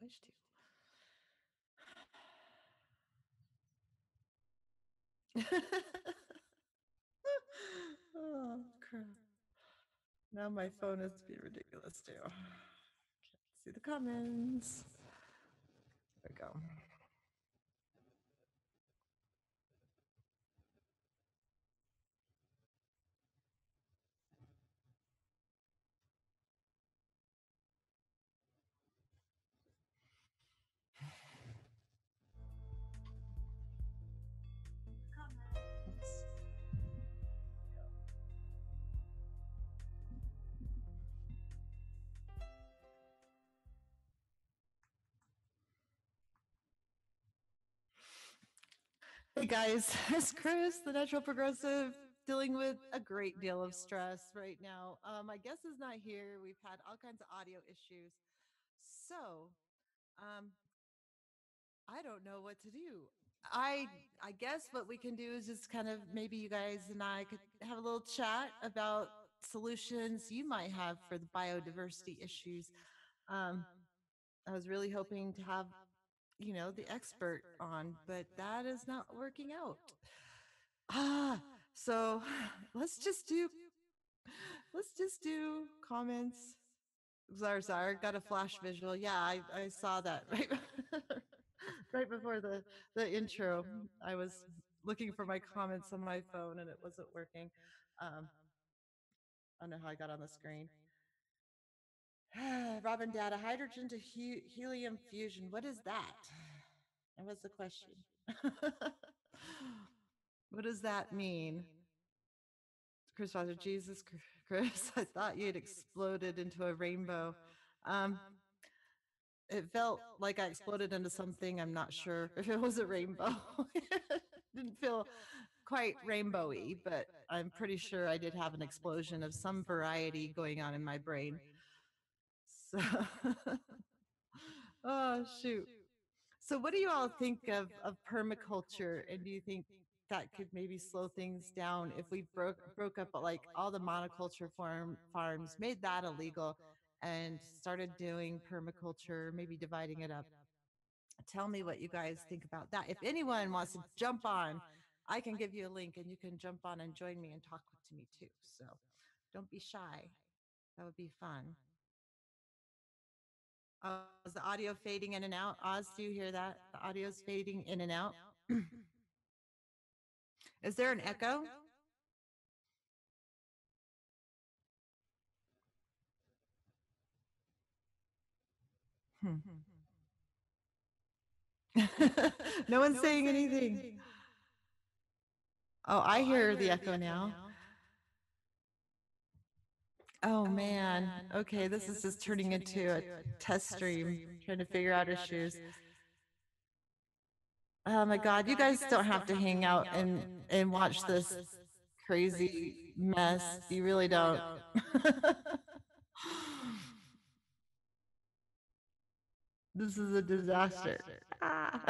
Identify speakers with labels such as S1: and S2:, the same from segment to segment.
S1: Wish to. Oh, crap. Now my phone is being ridiculous too. Can't see the comments. There we go. Comments. Hey guys, it's Chris, the natural progressive, dealing with a great deal of stress right now. My guest is not here. We've had all kinds of audio issues. So, um, I don't know what to do. I I guess what we can do is just kind of maybe you guys and I could have a little chat about solutions you might have for the biodiversity issues. Um, I was really hoping to have the expert on, but that is not working out. Ah, so let's just do comments. Zar got a flash visual. Yeah, I saw that right right before the intro. I was looking for my comments on my phone and it wasn't working. I don't know how I got on the screen. Robin data hydrogen to helium fusion. What is that? That was the question. What does that mean? Chris Foster, Jesus, Chris, I thought you had exploded into a rainbow. Um, it felt like I exploded into something. I'm not sure if it was a rainbow. Didn't feel quite rainbowy, but I'm pretty sure I did have an explosion of some variety going on in my brain. So, oh shoot. So, what do you all think of permaculture, and do you think that could maybe slow things down if we broke up like all the monoculture farms, made that illegal, and started doing permaculture, maybe dividing it up? Tell me what you guys think about that. If anyone wants to jump on, I can give you a link, and you can jump on and join me and talk to me too. So, don't be shy. That would be fun. Is the audio fading in and out? Oz, do you hear that? The audio's fading in and out. Is there an echo? Hmm. No one's saying anything. Oh, I hear the echo now. Oh man. Okay, this is just turning into a test stream, trying to figure out issues. Oh my God, you guys don't have to hang out and watch this crazy mess. You really don't. This is a disaster. Ah.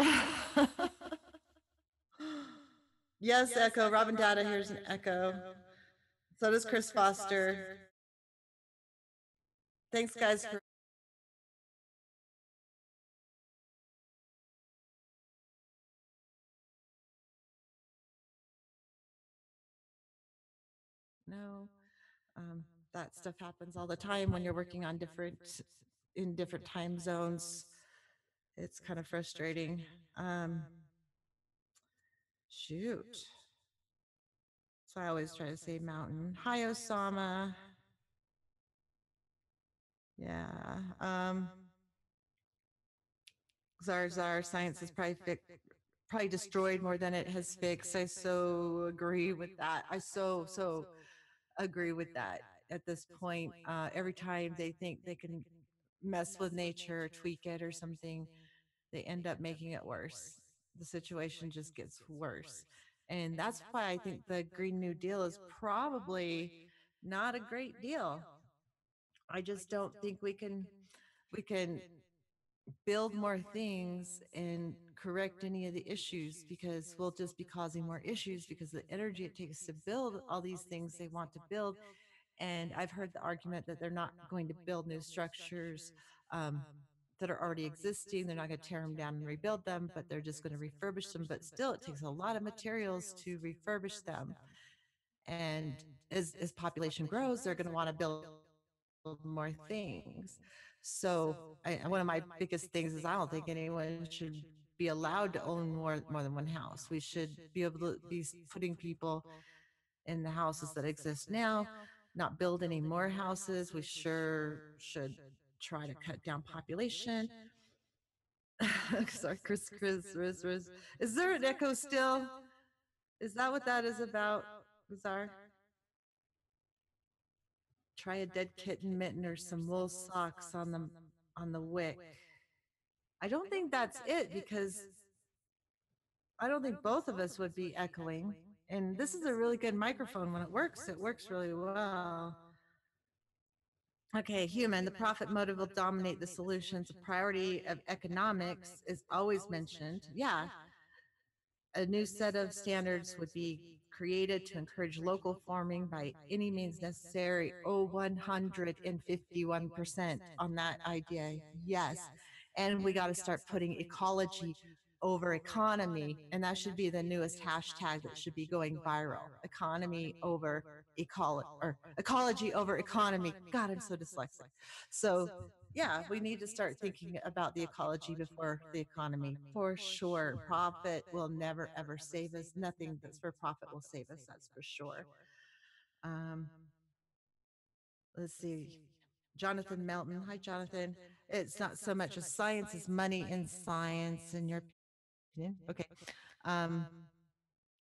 S1: Yes, echo. Robin Data, here's an echo. So does Chris Foster. Thanks, guys, for. No, um, that stuff happens all the time when you're working on in different time zones. It's kind of frustrating. Um, shoot. So I always try to say mountain. Hi, Osama. Yeah. Zar, science is probably destroyed more than it has fixed. I so agree with that. I so agree with that. At this point, every time they think they can mess with nature, tweak it or something, they end up making it worse. The situation just gets worse. And that's why I think the Green New Deal is probably not a great deal. I just don't think we can build more things and correct any of the issues, because we'll just be causing more issues because the energy it takes to build all these things they want to build. And I've heard the argument that they're not going to build new structures. Um, that are already existing. They're not going to tear them down and rebuild them, but they're just going to refurbish them. But still, it takes a lot of materials to refurbish them. And as population grows, they're going to want to build more things. So one of my biggest things is I don't think anyone should be allowed to own more than one house. We should be able to be putting people in the houses that exist now, not build any more houses. We sure should try to cut down population. Sorry, Chris. Is there an echo still? Is that what that is about? Bizarre. Try a dead kitten mitten or some wool socks on the wick. I don't think that's it because I don't think both of us would be echoing. And this is a really good microphone. When it works really well. Okay, human, the profit motive will dominate the solutions. The priority of economics is always mentioned. Yeah, a new set of standards would be created to encourage local farming by any means necessary. Oh, 151% on that idea. Yes. And we got to start putting ecology over economy. And that should be the newest hashtag that should be going viral. Economy over ecology, or ecology over economy. God, I'm so dyslexic. So yeah, we need to start thinking about the ecology before the economy for sure. Profit will never ever save us. Nothing that's for profit will save us. That's for sure. Um, let's see. Jonathan Melton. Hi, Jonathan. It's not so much as science as money in science, in your opinion. Okay. Um,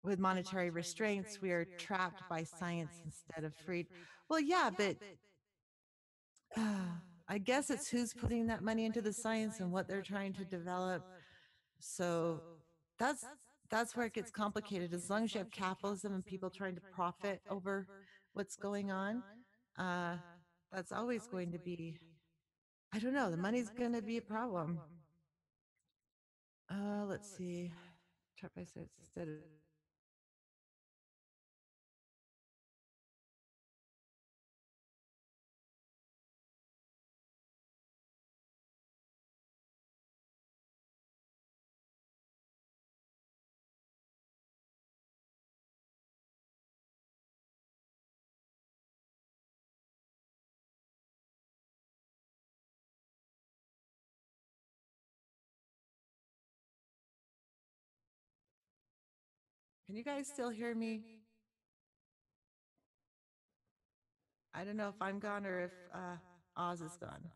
S1: with monetary restraints, we are trapped by science instead of freed. Well, yeah, but I guess it's who's putting that money into the science and what they're trying to develop. So that's that's where it gets complicated. As long as you have capitalism and people trying to profit over what's going on, uh, that's always going to be. I don't know. The money's going to be a problem. Let's see. Trap by science instead of Can you guys still hear me? I don't know if I'm gone or if Oz is gone.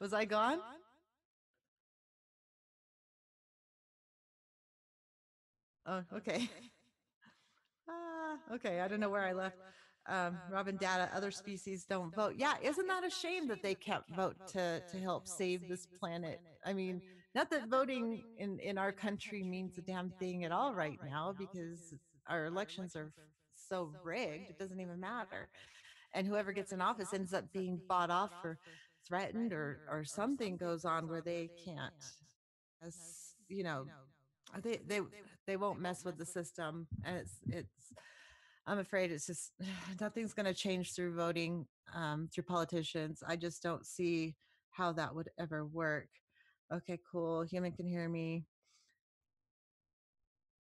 S1: Was I gone? Oh, okay. Okay, I don't know where I left. Robin Data, other species don't vote. Yeah, isn't that a shame that they can't vote to help save this planet? I mean, not that voting in our country means a damn thing at all right now because our elections are so rigged, it doesn't even matter. And whoever gets in office ends up being bought off or threatened or something goes on where they can't, as you know, they they they won't mess with the system, and it's I'm afraid it's just nothing's going to change through voting, through politicians. I just don't see how that would ever work. Okay, cool. Human can hear me.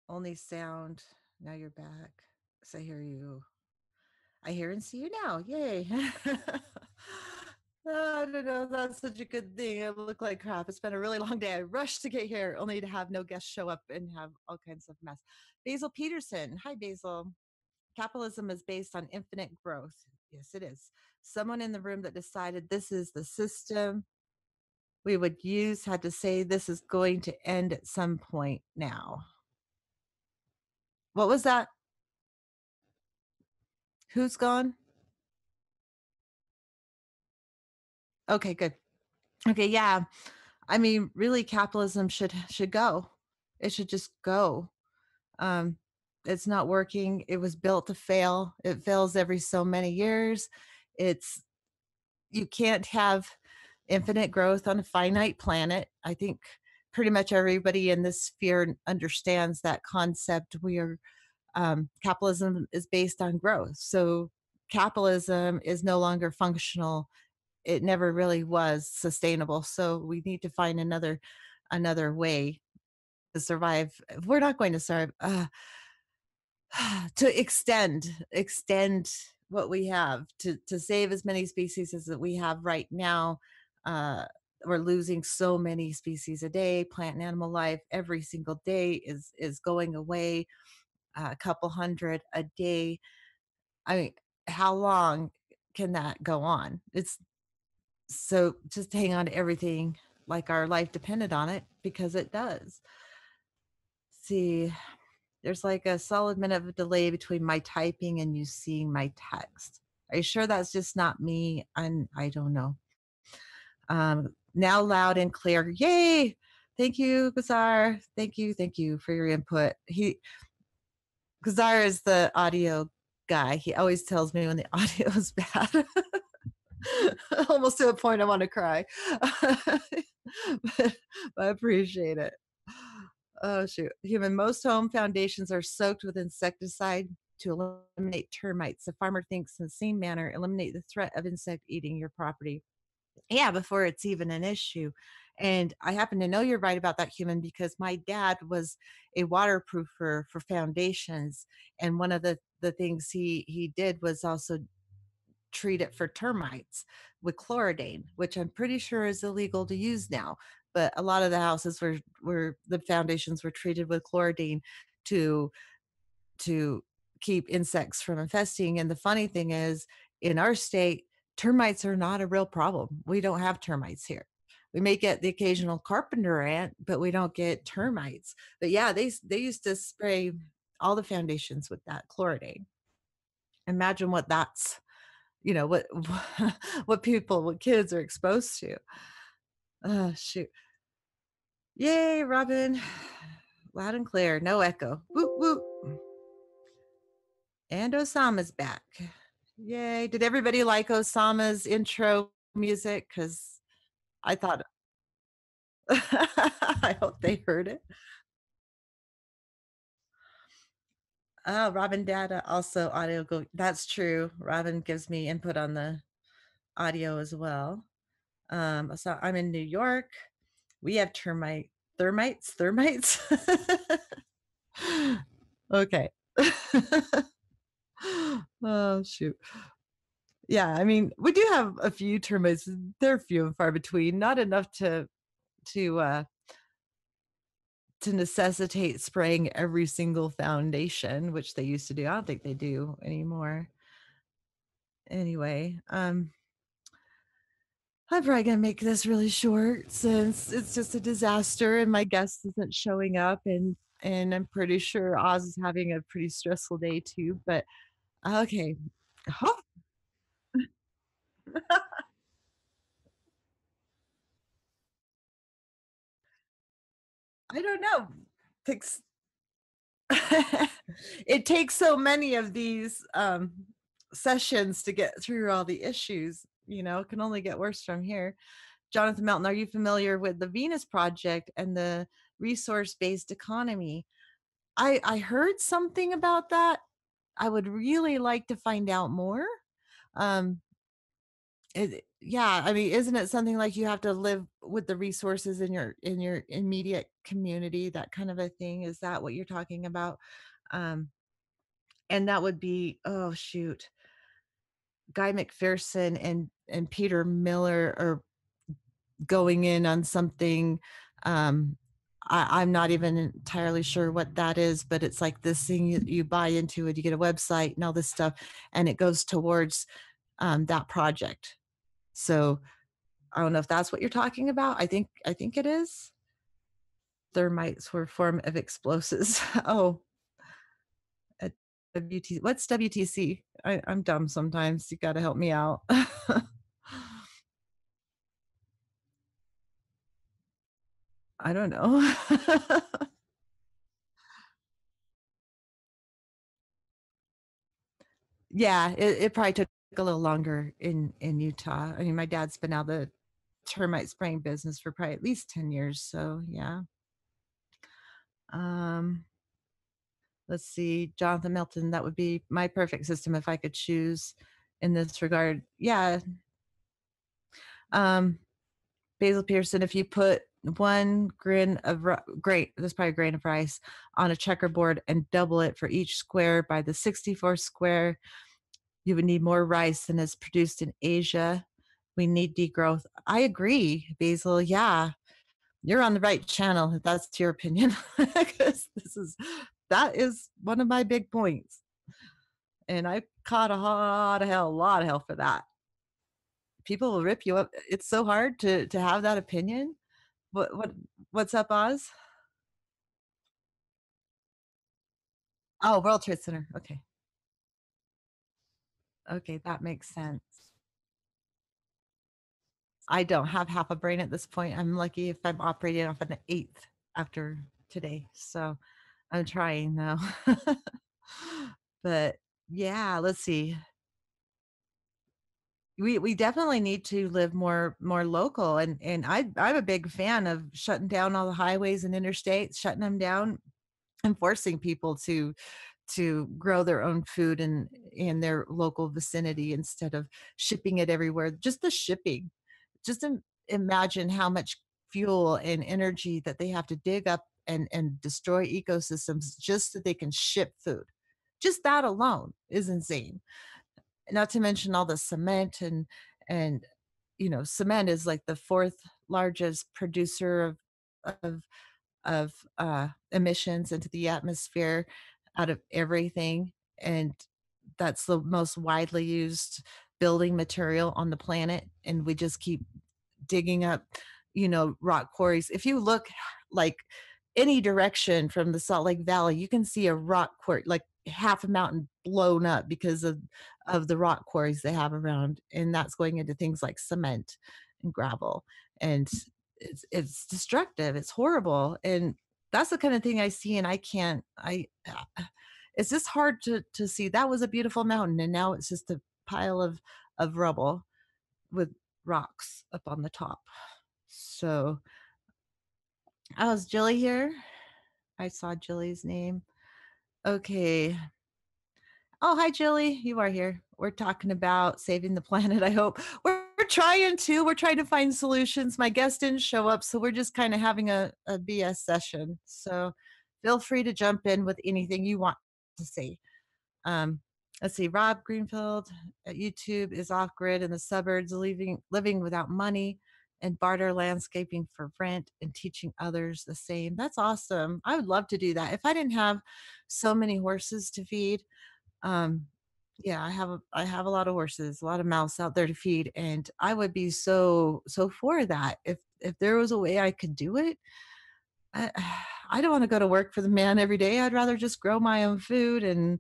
S1: Only sound. Now you're back. So I hear you. I hear and see you now. Yay. I don't know. That's such a good thing. I look like crap. It's been a really long day. I rushed to get here only to have no guests show up and have all kinds of mess. Basil Peterson. Hi, Basil. Capitalism is based on infinite growth. Yes, it is. Someone in the room that decided this is the system we would use had to say this is going to end at some point now. What was that? Who's gone? Okay, good. Okay, yeah. I mean, really capitalism should go. It should just go. Um it's not working. It was built to fail. It fails every so many years. It's You can't have infinite growth on a finite planet. I think pretty much everybody in this sphere understands that concept. Capitalism is based on growth. So capitalism is no longer functional. It never really was sustainable. So we need to find another way to survive. We're not going to survive. To extend what we have to save as many species as that we have right now. uh we're losing so many species a day. Plant and animal life every single day is going away, a couple hundred a day. I mean, how long can that go on? It's so just hang on to everything like our life depended on it, because it does. See, there's like a solid minute of a delay between my typing and you seeing my text. Are you sure that's just not me? I don't know. Now loud and clear. Yay! Thank you, Gazar. Thank you for your input. Gazar is the audio guy. He always tells me when the audio is bad. Almost to a point I want to cry. but I appreciate it. Oh shoot. Human, most home foundations are soaked with insecticide to eliminate termites. The farmer thinks in the same manner, eliminate the threat of insect eating your property. Yeah, before it's even an issue. And I happen to know you're right about that, human, because my dad was a waterproofer for foundations. And one of the things he did was also treat it for termites with chloridane, which I'm pretty sure is illegal to use now. But a lot of the houses were the foundations were treated with chloridane to to keep insects from infesting. And the funny thing is, in our state, termites are not a real problem. We don't have termites here. We may get the occasional carpenter ant, but we don't get termites. But yeah, they used to spray all the foundations with that chloridane. Imagine what that's, what what kids are exposed to. Oh shoot. Yay, Robin. Loud and clear, no echo. Whoop whoop. And Osama's back. Yay. Did everybody like Osama's intro music? Because I thought I hope they heard it. Oh, Robin Data also audio go. That's true. Robin gives me input on the audio as well. So I'm in New York. We have thermites. Okay. Oh shoot. Yeah, I mean, we do have a few termites. They're few and far between, not enough to uh to necessitate spraying every single foundation, which they used to do. I don't think they do anymore. Anyway, I'm probably gonna make this really short since it's just a disaster and my guest isn't showing up, and I'm pretty sure Oz is having a pretty stressful day too. But okay. Oh, I don't know. Takes it takes so many of these sessions to get through all the issues. It can only get worse from here. Jonathan Melton, are you familiar with the Venus Project and the resource-based economy? I heard something about that. I would really like to find out more. Um, yeah, I mean, isn't it something like you have to live with the resources in your immediate community, that kind of a thing? Is that what you're talking about? Um, and that would be, oh shoot, Guy McPherson and Peter Miller are going in on something. I'm not even entirely sure what that is, but it's like this thing you buy into it, you get a website and all this stuff, and it goes towards that project. So I don't know if that's what you're talking about. I think it is. Thermites were a form of explosives. Oh, at what's WTC? I'm dumb sometimes. You got to help me out. I don't know. Yeah, it probably took a little longer in Utah. I mean, my dad's been out of the termite spraying business for probably at least 10 years. So yeah. Um, let's see, Jonathan Milton, that would be my perfect system if I could choose. in this regard. Yeah. Um, Basil Pearson, if you put one grain of great, that's probably a grain of rice on a checkerboard and double it for each square by the 64 square, you would need more rice than is produced in Asia. We need degrowth. I agree, Basil. Yeah, you're on the right channel if that's your opinion. Because that is one of my big points. And I caught a lot of hell for that. People will rip you up. It's so hard to have that opinion. What's up, Oz? Oh, World Trade Center. Okay. Okay, that makes sense. I don't have half a brain at this point. I'm lucky if I'm operating off an eighth after today. So I'm trying though. But yeah, let's see. We definitely need to live more local, and I'm a big fan of shutting down all the highways and interstates, shutting them down and forcing people to grow their own food in their local vicinity instead of shipping it everywhere. Just the shipping. Just imagine how much fuel and energy that they have to dig up and destroy ecosystems just so they can ship food. Just that alone is insane. Not to mention all the cement and cement is like the fourth largest producer of emissions into the atmosphere out of everything, and that's the most widely used building material on the planet, and we just keep digging up, rock quarries. If you look like any direction from the Salt Lake Valley, you can see a rock quarry, like half a mountain blown up because of the rock quarries they have around, and that's going into things like cement and gravel, and it's destructive. It's horrible, and that's the kind of thing I see, and I can't. It's just hard to see. That was a beautiful mountain, and now it's just a pile of rubble with rocks up on the top. So, oh, is Jilly here? I saw Jilly's name. Okay. Oh, hi, Jilly. You are here. We're talking about saving the planet, I hope. We're trying to. We're trying to find solutions. My guest didn't show up, so we're just kind of having a BS session. So feel free to jump in with anything you want to say. Um, let's see. Rob Greenfield at YouTube is off grid in the suburbs, living without money and barter landscaping for rent and teaching others the same. That's awesome. I would love to do that. If I didn't have so many horses to feed, um, yeah, I have a lot of horses, a lot of mouths out there to feed, and I would be so for that. If there was a way I could do it, I, I don't want to go to work for the man every day. I'd rather just grow my own food and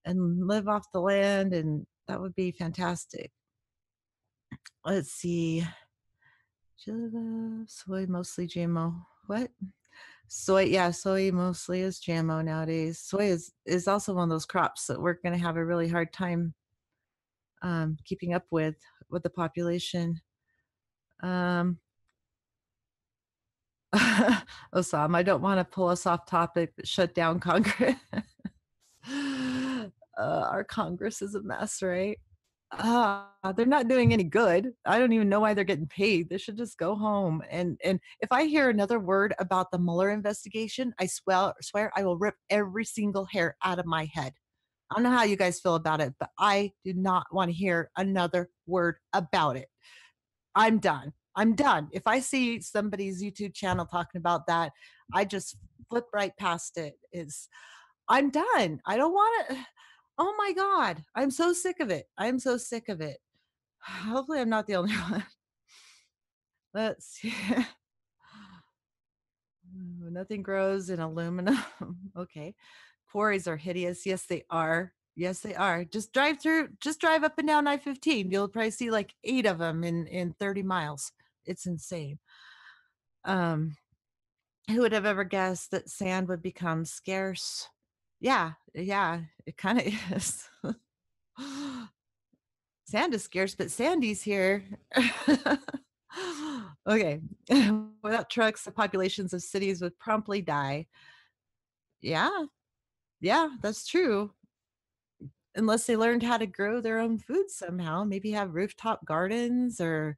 S1: live off the land, and that would be fantastic. Let's see. Soy mostly GMO. What? Soy, yeah, soy mostly is GMO nowadays. Soy is also one of those crops that we're going to have a really hard time keeping up with the population. Um, Osam, I don't want to pull us off topic, but shut down Congress. Our Congress is a mess, right? They're not doing any good. I don't even know why they're getting paid. They should just go home. And if I hear another word about the Mueller investigation, I swear I will rip every single hair out of my head. I don't know how you guys feel about it, but I do not want to hear another word about it. I'm done. I'm done. If I see somebody's YouTube channel talking about that, I just flip right past it. I'm done. I don't want to. Oh my God. I'm so sick of it. I'm so sick of it. Hopefully, I'm not the only one. Let's see. Nothing grows in aluminum. Okay. Quarries are hideous. Yes, they are. Yes, they are. Just drive up and down I-15. You'll probably see like 8 of them in 30 miles. It's insane. Um, who would have ever guessed that sand would become scarce? Yeah, yeah, it kind of is. Sand is scarce, but Sandy's here. Okay. Without trucks, the populations of cities would promptly die. Yeah, yeah, that's true. unless they learned how to grow their own food somehow, maybe have rooftop gardens, or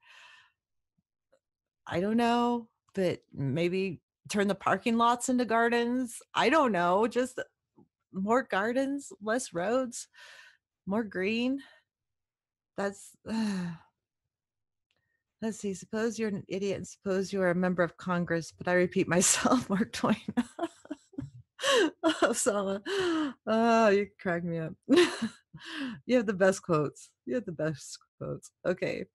S1: I don't know, but maybe turn the parking lots into gardens. I don't know, just more gardens, less roads, more green. That's let's see. Suppose you're an idiot and suppose you are a member of Congress, but I repeat myself, Mark Twain. Oh, Sala. Oh, you crack me up. You have the best quotes. You have the best quotes. Okay.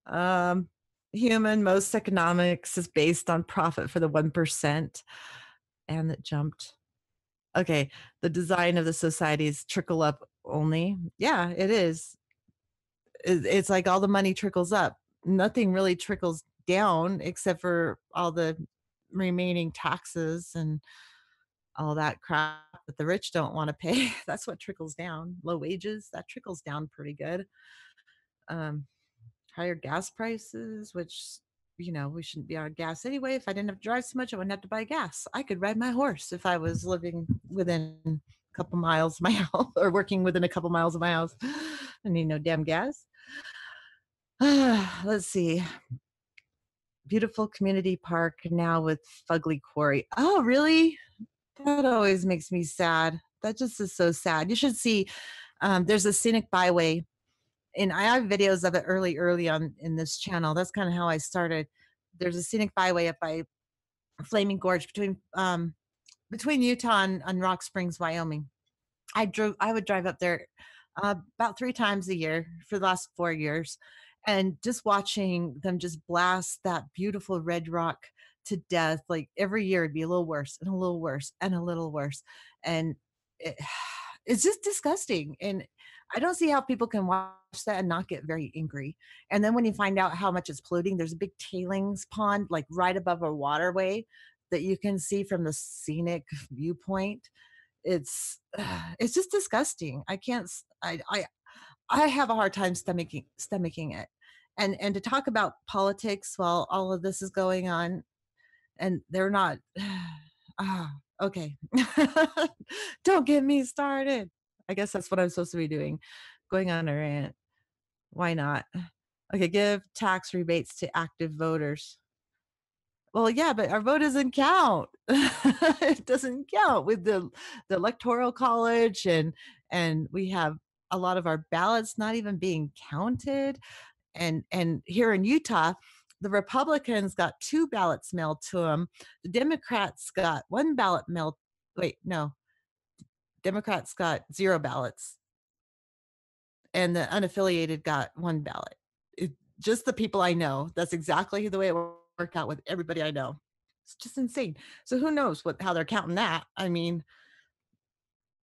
S1: Um, Human most economics is based on profit for the 1%. And it jumped. Okay. The design of the society is trickle up only. Yeah, it is. It's like all the money trickles up. Nothing really trickles down except for all the remaining taxes and all that crap that the rich don't want to pay. That's what trickles down. Low wages, that trickles down pretty good. Um, Higher gas prices, which, we shouldn't be on gas anyway. If I didn't have to drive so much, I wouldn't have to buy gas. I could ride my horse if I was living within a couple miles of my house or working within a couple miles of my house. I need no damn gas. Let's see. Beautiful community park now with fugly quarry. Oh, really? That always makes me sad. That just is so sad. You should see, there's a scenic byway, and I have videos of it early on in this channel. That's kind of how I started. There's a scenic byway up by Flaming Gorge between Utah and Rock Springs, Wyoming. I would drive up there about 3 times a year for the last 4 years, and just watching them just blast that beautiful red rock to death. Like every year, it'd be a little worse and a little worse and a little worse, and it, it's just disgusting. And I don't see how people can watch that and not get very angry. And then when you find out how much it's polluting, there's a big tailings pond like right above a waterway that you can see from the scenic viewpoint. It's just disgusting. I can't I have a hard time stomaching it. And to talk about politics while all of this is going on, and they're not ah, okay. Don't get me started. I guess that's what I'm supposed to be doing. Going on a rant. Why not? Okay, give tax rebates to active voters. Well, yeah, but our vote doesn't count. It doesn't count with the electoral college, and we have a lot of our ballots not even being counted. And here in Utah, the Republicans got 2 ballots mailed to them. The Democrats got 1 ballot mailed. Wait, no, Democrats got 0 ballots, and the unaffiliated got 1 ballot. Just the people I know. That's exactly the way it worked out with everybody I know. It's just insane. So who knows how they're counting that? I mean,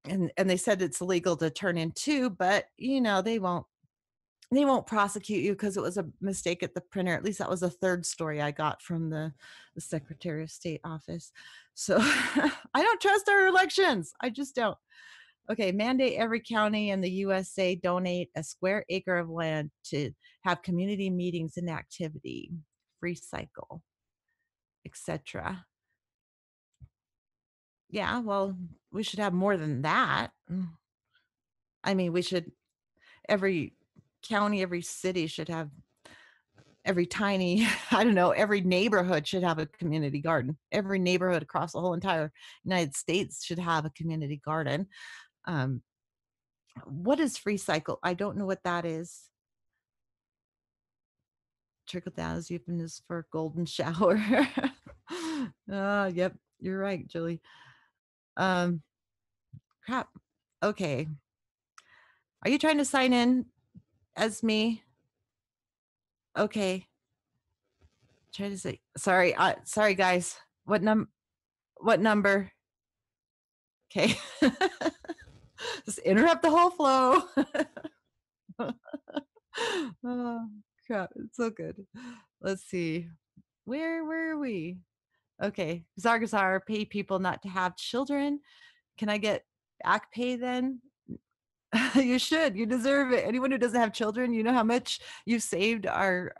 S1: and they said it's illegal to turn in 2, but they won't prosecute you because it was a mistake at the printer. At least that was a third story I got from the Secretary of State office. So I don't trust our elections. I just don't. Okay, mandate every county in the USA donate a square acre of land to have community meetings and activity, free cycle, etc. Yeah, well, we should have more than that. I mean, we should every county, every city should have every tiny, I don't know, every neighborhood should have a community garden. Every neighborhood across the whole entire United States should have a community garden. Um, what is free cycle? I don't know what that is. Trickle down is euphemism for golden shower. Yep, you're right, Julie. Um, Crap. Okay. Are you trying to sign in as me? Okay. Try to say sorry. Sorry, guys. What number? Okay. Just interrupt the whole flow. Oh, crap. It's so good. Let's see. Where were we? Okay. Zargazar, pay people not to have children. Can I get back pay then? You should. You deserve it. Anyone who doesn't have children, you know how much you've saved our,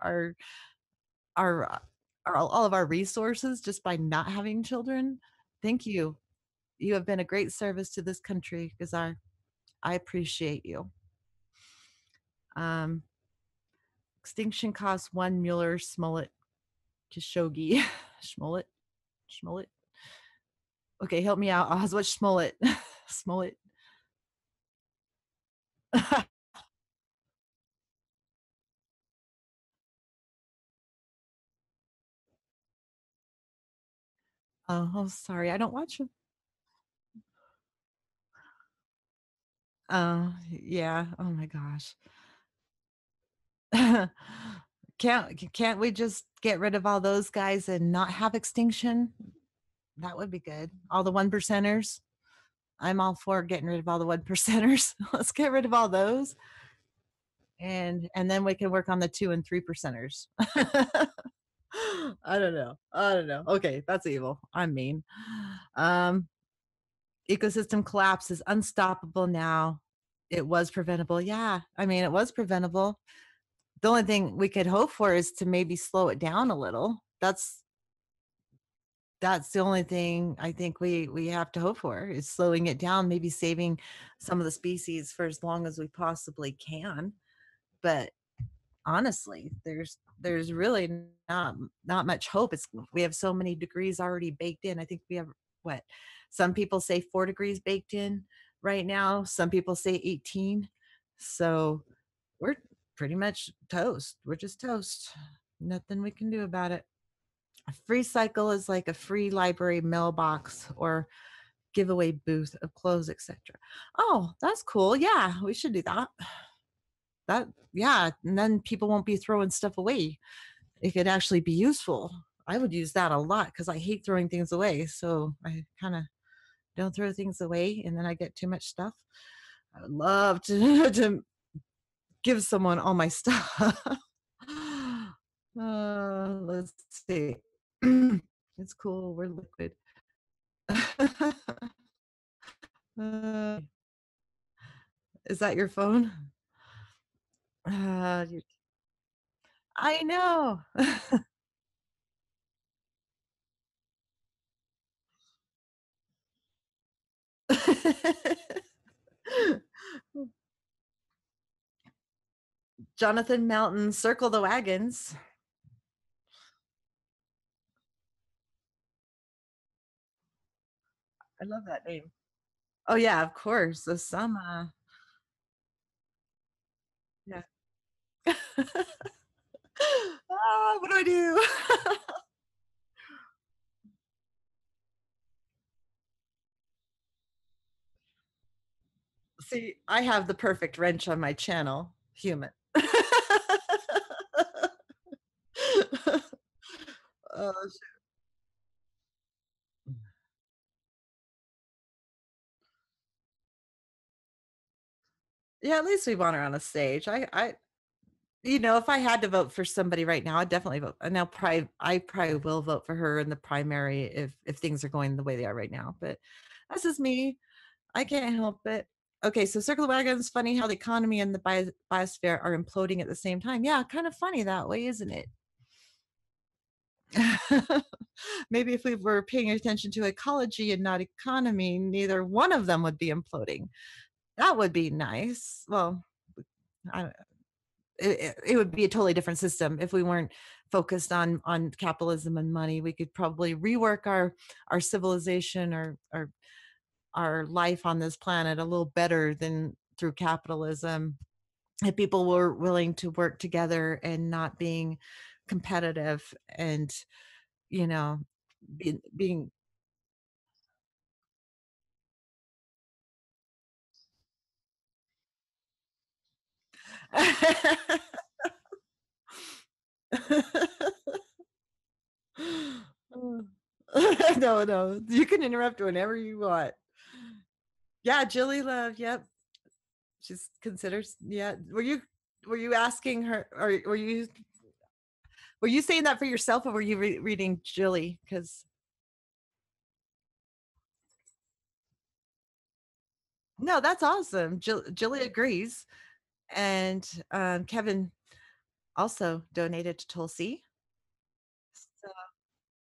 S1: all of our resources just by not having children. Thank you. You have been a great service to this country, Gazar. I appreciate you. Um, extinction costs 1 Mueller Smollett Khashoggi. Smollett? Smollett? Okay, help me out. Oz, what's Smollett? Smollett. Oh, sorry. I don't watch them. Yeah. Oh my gosh. Can't we just get rid of all those guys and not have extinction? That would be good. All the one percenters. I'm all for getting rid of all the one percenters. Let's get rid of all those, and then we can work on the 2 and 3 percenters. I don't know. I don't know. Okay, that's evil. I'm mean. Um, ecosystem collapse is unstoppable now. It was preventable. Yeah, I mean, it was preventable. The only thing we could hope for is to maybe slow it down a little. That's the only thing I think we have to hope for is slowing it down, maybe saving some of the species for as long as we possibly can. But honestly, there's really not much hope. It's we have so many degrees already baked in. I think we have what some people say 4 degrees baked in right now. Some people say 18. So we're pretty much toast. We're just toast. Nothing we can do about it. A free cycle is like a free library mailbox or giveaway booth of clothes, etc. Oh, that's cool. Yeah, we should do that. That yeah, and then people won't be throwing stuff away. It could actually be useful. I would use that a lot because I hate throwing things away. So I kind of don't throw things away, and then I get too much stuff. I would love to to give someone all my stuff. Let's see. It's cool. We're liquid. Uh, is that your phone? Uh, you- I know. Jonathan Mountain, circle the wagons. I love that name. Oh yeah, of course. The summer. Yeah. What do I do? See, I have the perfect wrench on my channel, human. Oh, yeah, at least we want her on a stage. If I had to vote for somebody right now, I'd definitely vote. And I probably will vote for her in the primary if things are going the way they are right now. But that's just me. I can't help it. Okay, so circle the wagons. Funny how the economy and the biosphere are imploding at the same time. Yeah, kind of funny that way, isn't it? Maybe if we were paying attention to ecology and not economy, neither one of them would be imploding. That would be nice. Well, I, it would be a totally different system if we weren't focused on capitalism and money. We could probably rework our civilization or our life on this planet a little better than through capitalism. If people were willing to work together and not being competitive and you know being no, no, you can interrupt whenever you want. Yeah, Jilly Love. Yep, she's considers. Yeah, were you asking her, or were you saying that for yourself, or were you reading Jilly? Because no, that's awesome. Jilly agrees, and Kevin also donated to Tulsi. So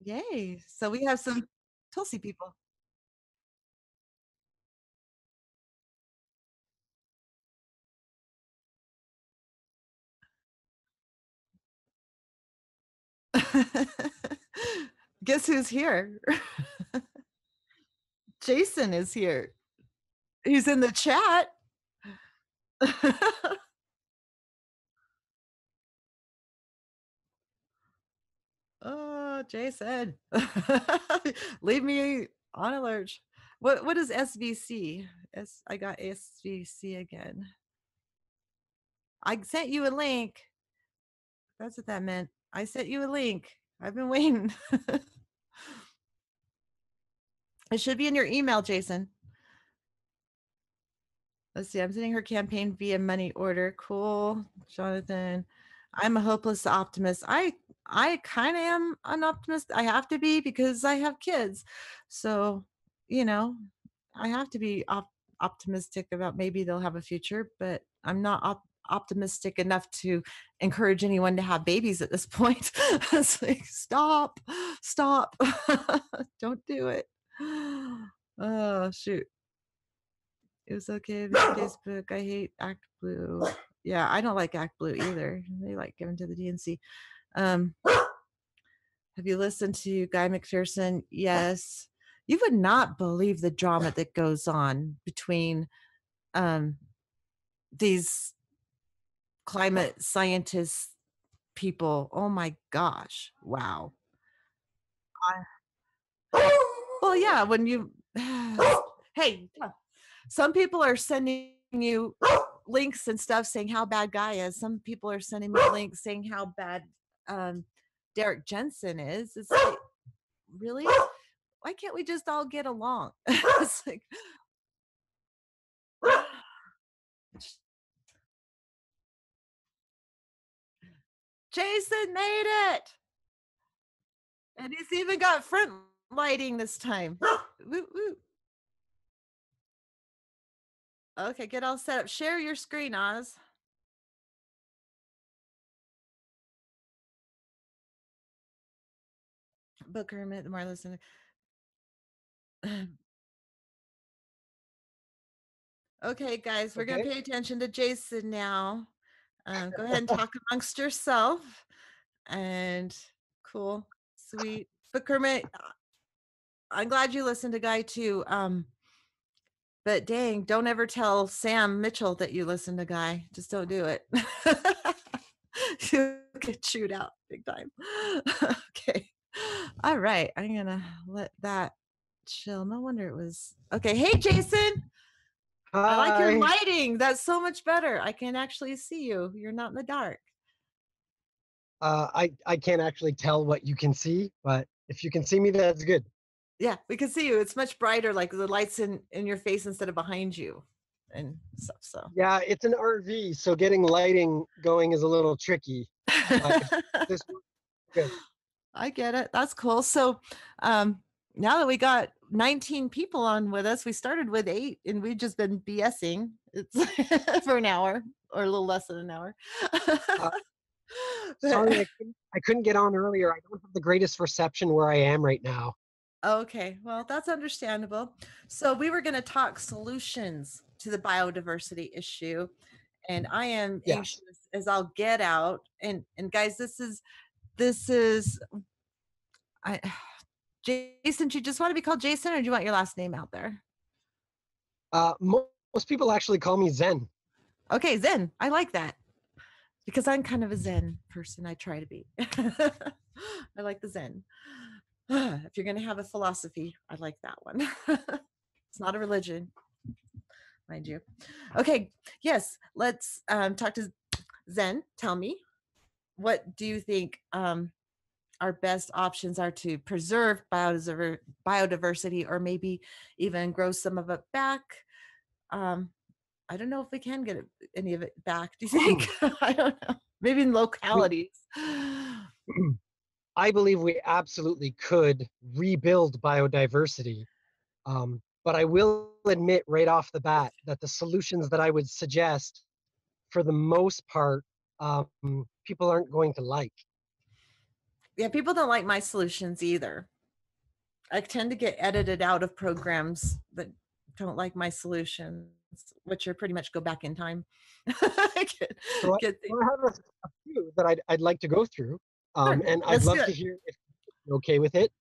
S1: yay! So we have some Tulsi people. Guess who's here? Jason is here. He's in the chat. Oh, Jason. Leave me on alert. What is SVC? I got SVC again. I sent you a link. That's what that meant. I sent you a link. I've been waiting. It should be in your email, Jason. Let's see. I'm sending her campaign via money order. Cool, Jonathan. I'm a hopeless optimist. I kind of am an optimist. I have to be because I have kids. So, you know, I have to be optimistic about maybe they'll have a future, but I'm not optimistic enough to encourage anyone to have babies at this point. It's like, stop, don't do it. Oh, shoot. It was okay with Facebook. I hate Act Blue. Yeah, I don't like Act Blue either. They like giving to the DNC. Have you listened to Guy McPherson? Yes. You would not believe the drama that goes on between these climate scientists people. Oh my gosh. Wow. Well, yeah, when you hey, some people are sending you links and stuff saying how bad Guy is. Some people are sending me links saying how bad Derek Jensen is. It's like, really? Why can't we just all get along? It's like, Jason made it. And he's even got front lighting this time. Woo, woo. Okay, get all set up. Share your screen, Oz. Book hermit, the more I listen. Okay, guys, we're going to pay attention to Jason now. Go ahead and talk amongst yourself. And cool, sweet. But Kermit, I'm glad you listened to Guy too. But dang, don't ever tell Sam Mitchell that you listen to Guy. Just don't do it. You'll get chewed out big time. Okay. All right. I'm going to let that chill. No wonder it was. Okay. Hey, Jason.
S2: Hi.
S1: I like your lighting. That's so much better. I can actually see you. You're not in the dark.
S2: I can't actually tell what you can see, but if you can see me, that's good.
S1: Yeah, we can see you. It's much brighter, like the lights in your face instead of behind you and stuff. So
S2: yeah, it's an RV, so getting lighting going is a little tricky. But this works good.
S1: I get it. That's cool. So now that we got 19 people on with us, we started with 8 and we've just been BSing. It's for an hour or a little less than an hour.
S2: Sorry, I couldn't get on earlier. I don't have the greatest reception where I am right now.
S1: Okay, well, that's understandable. So we were going to talk solutions to the biodiversity issue, and I am anxious as I'll get out. And guys, this is I Jason. Do you just want to be called Jason, or do you want your last name out there?
S2: Most people actually call me Zen.
S1: Okay, Zen. I like that because I'm kind of a Zen person. I try to be. I like the Zen. If you're going to have a philosophy, I like that one. It's not a religion, mind you. Okay, yes, let's talk to Zen. Tell me, what do you think our best options are to preserve biodiversity or maybe even grow some of it back? I don't know if we can get any of it back. Do you think? I don't know. Maybe in localities.
S2: I believe we absolutely could rebuild biodiversity. But I will admit right off the bat that the solutions that I would suggest, for the most part, people aren't going to like.
S1: Yeah, people don't like my solutions either. I tend to get edited out of programs that don't like my solutions, which are pretty much go back in time.
S2: So I have a few that I'd like to go through.
S1: Good.
S2: And I'd
S1: Let's do
S2: love
S1: it.
S2: to hear if you're okay with it.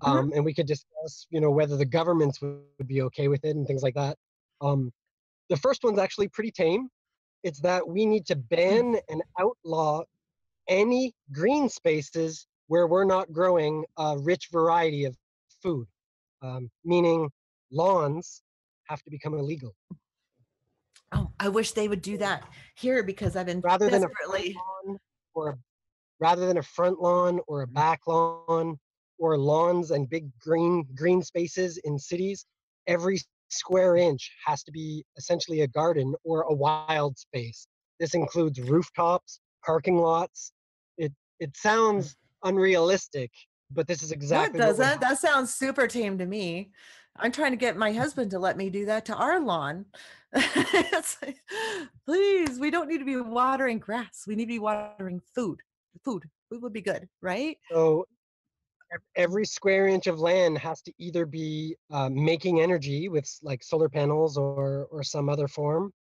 S1: Mhm.
S2: And we could discuss, whether the governments would be okay with it and things like that. Um, the first one's actually pretty tame. It's that we need to
S1: Mm.
S2: ban and outlaw any green spaces where we're not growing a rich variety of food, meaning lawns have to become illegal.
S1: Oh, I wish they would do
S2: So
S1: that here because I've been
S2: rather than a front
S1: desperately.
S2: lawn or a rather than a front lawn or a back lawn or lawns and big green spaces in cities, every square inch has to be essentially a garden or a wild space. This includes rooftops, parking lots. It sounds unrealistic, but this is
S1: No, it
S2: exactly what would
S1: doesn't.
S2: happen.
S1: That sounds super tame to me. I'm trying to get my husband to let me do that to our lawn. It's like, please, we don't need to be watering grass. We need to be watering food. Food would be good, right?
S2: So every square inch of land has to either be making energy with like solar panels or some other form,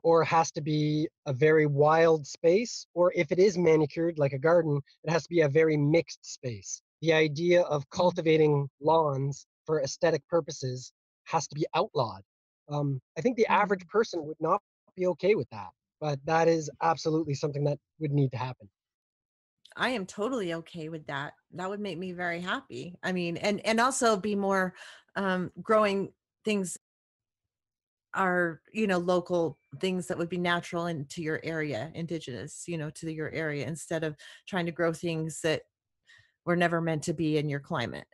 S2: or has to be a very wild space, or if it is manicured like a garden, it has to be a very mixed space. The idea of
S1: Mhm.
S2: cultivating lawns for aesthetic purposes has to be outlawed. I think the average
S1: Mhm.
S2: person would not be okay with that, but that is absolutely something that would need to happen.
S1: I am totally okay with that. That would make me very happy. I mean, and also be more growing things are, local things that would be natural into your area, indigenous, to your area instead of trying to grow things that were never meant to be in your climate.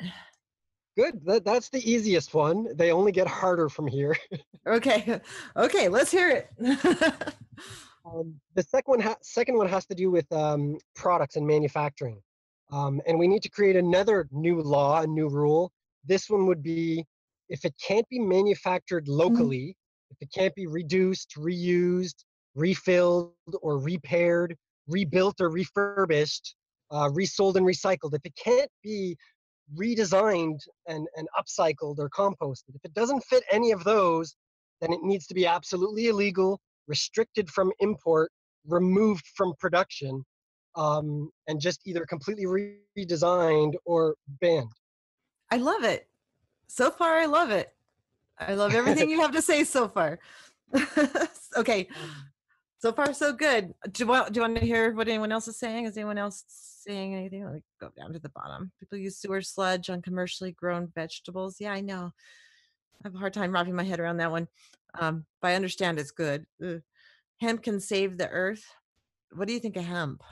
S2: Good. That's the easiest one. They only get harder from here.
S1: Okay. Okay, let's hear it.
S2: The second one has to do with products and manufacturing. And we need to create another new law, a new rule. This one would be if it can't be manufactured
S1: Mhm.
S2: locally, if it can't be reduced, reused, refilled, or repaired, rebuilt, or refurbished, resold, and recycled, if it can't be redesigned and upcycled or composted, if it doesn't fit any of those, then it needs to be absolutely illegal, restricted from import, removed from production, and just either completely redesigned or banned.
S1: I love it. So far, I love it. I love everything you have to say so far. Okay,
S2: um,
S1: so far so good. Do you want to hear what anyone else is saying? Is anyone else saying anything? Let me go down to the bottom. People use sewer sludge on commercially grown vegetables. Yeah, I know. I have a hard time wrapping my head around that one. But I understand it's good. Ugh. Hemp can save the earth. What do you think of hemp?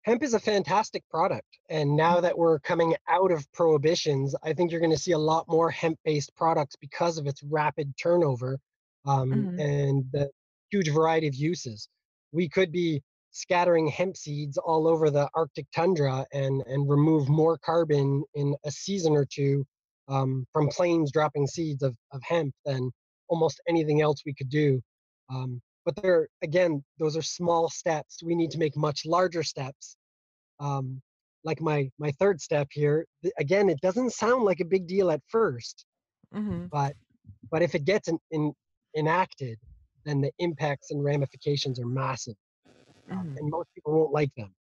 S2: Hemp is a fantastic product. And now
S1: Mhm.
S2: that we're coming out of prohibitions, I think you're going to see a lot more hemp based products because of its rapid turnover,
S1: Mhm.
S2: and the huge variety of uses. We could be scattering hemp seeds all over the Arctic tundra and remove more carbon in a season or two, from planes dropping seeds of hemp than almost anything else we could do. But there, again, those are small steps. We need to make much larger steps, um, like my third step here. Again, it doesn't sound like a big deal at first,
S1: Mhm.
S2: but if it gets enacted, then the impacts and ramifications are massive,
S1: Mhm.
S2: and most people won't like them.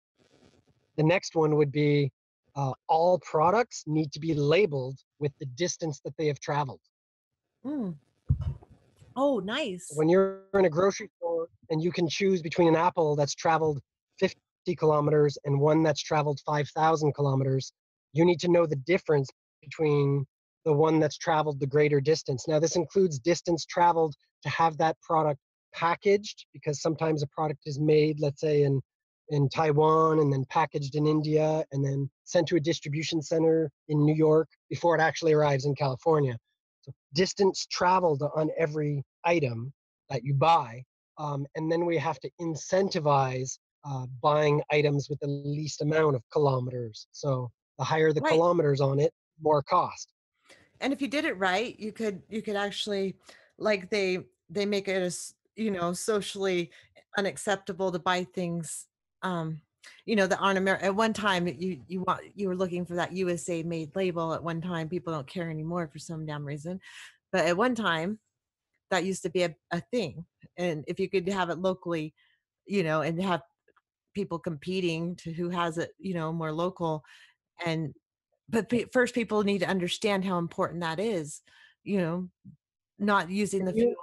S2: The next one would be all products need to be labeled with the distance that they have traveled.
S1: Mm. Oh, nice.
S2: When you're in a grocery store and you can choose between an apple that's traveled 50 kilometers and one that's traveled 5,000 kilometers, you need to know the difference between the one that's traveled the greater distance. Now, this includes distance traveled to have that product packaged, because sometimes a product is made, let's say, in Taiwan and then packaged in India and then sent to a distribution center in New York before it actually arrives in California. So distance traveled on every item that you buy. And then we have to incentivize buying items with the least amount of kilometers. So the higher the
S1: Right.
S2: kilometers on it, more cost.
S1: And if you did it right, you could actually, like, they make it as, socially unacceptable to buy things, um, that aren't American. At one time, you were looking for that USA made label. At one time, people don't care anymore for some damn reason. But at one time, that used to be a thing. And if you could have it locally, and have people competing to who has it, more local. And but first people need to understand how important that is, you know, not using
S2: Can
S1: the
S2: you
S1: fuel.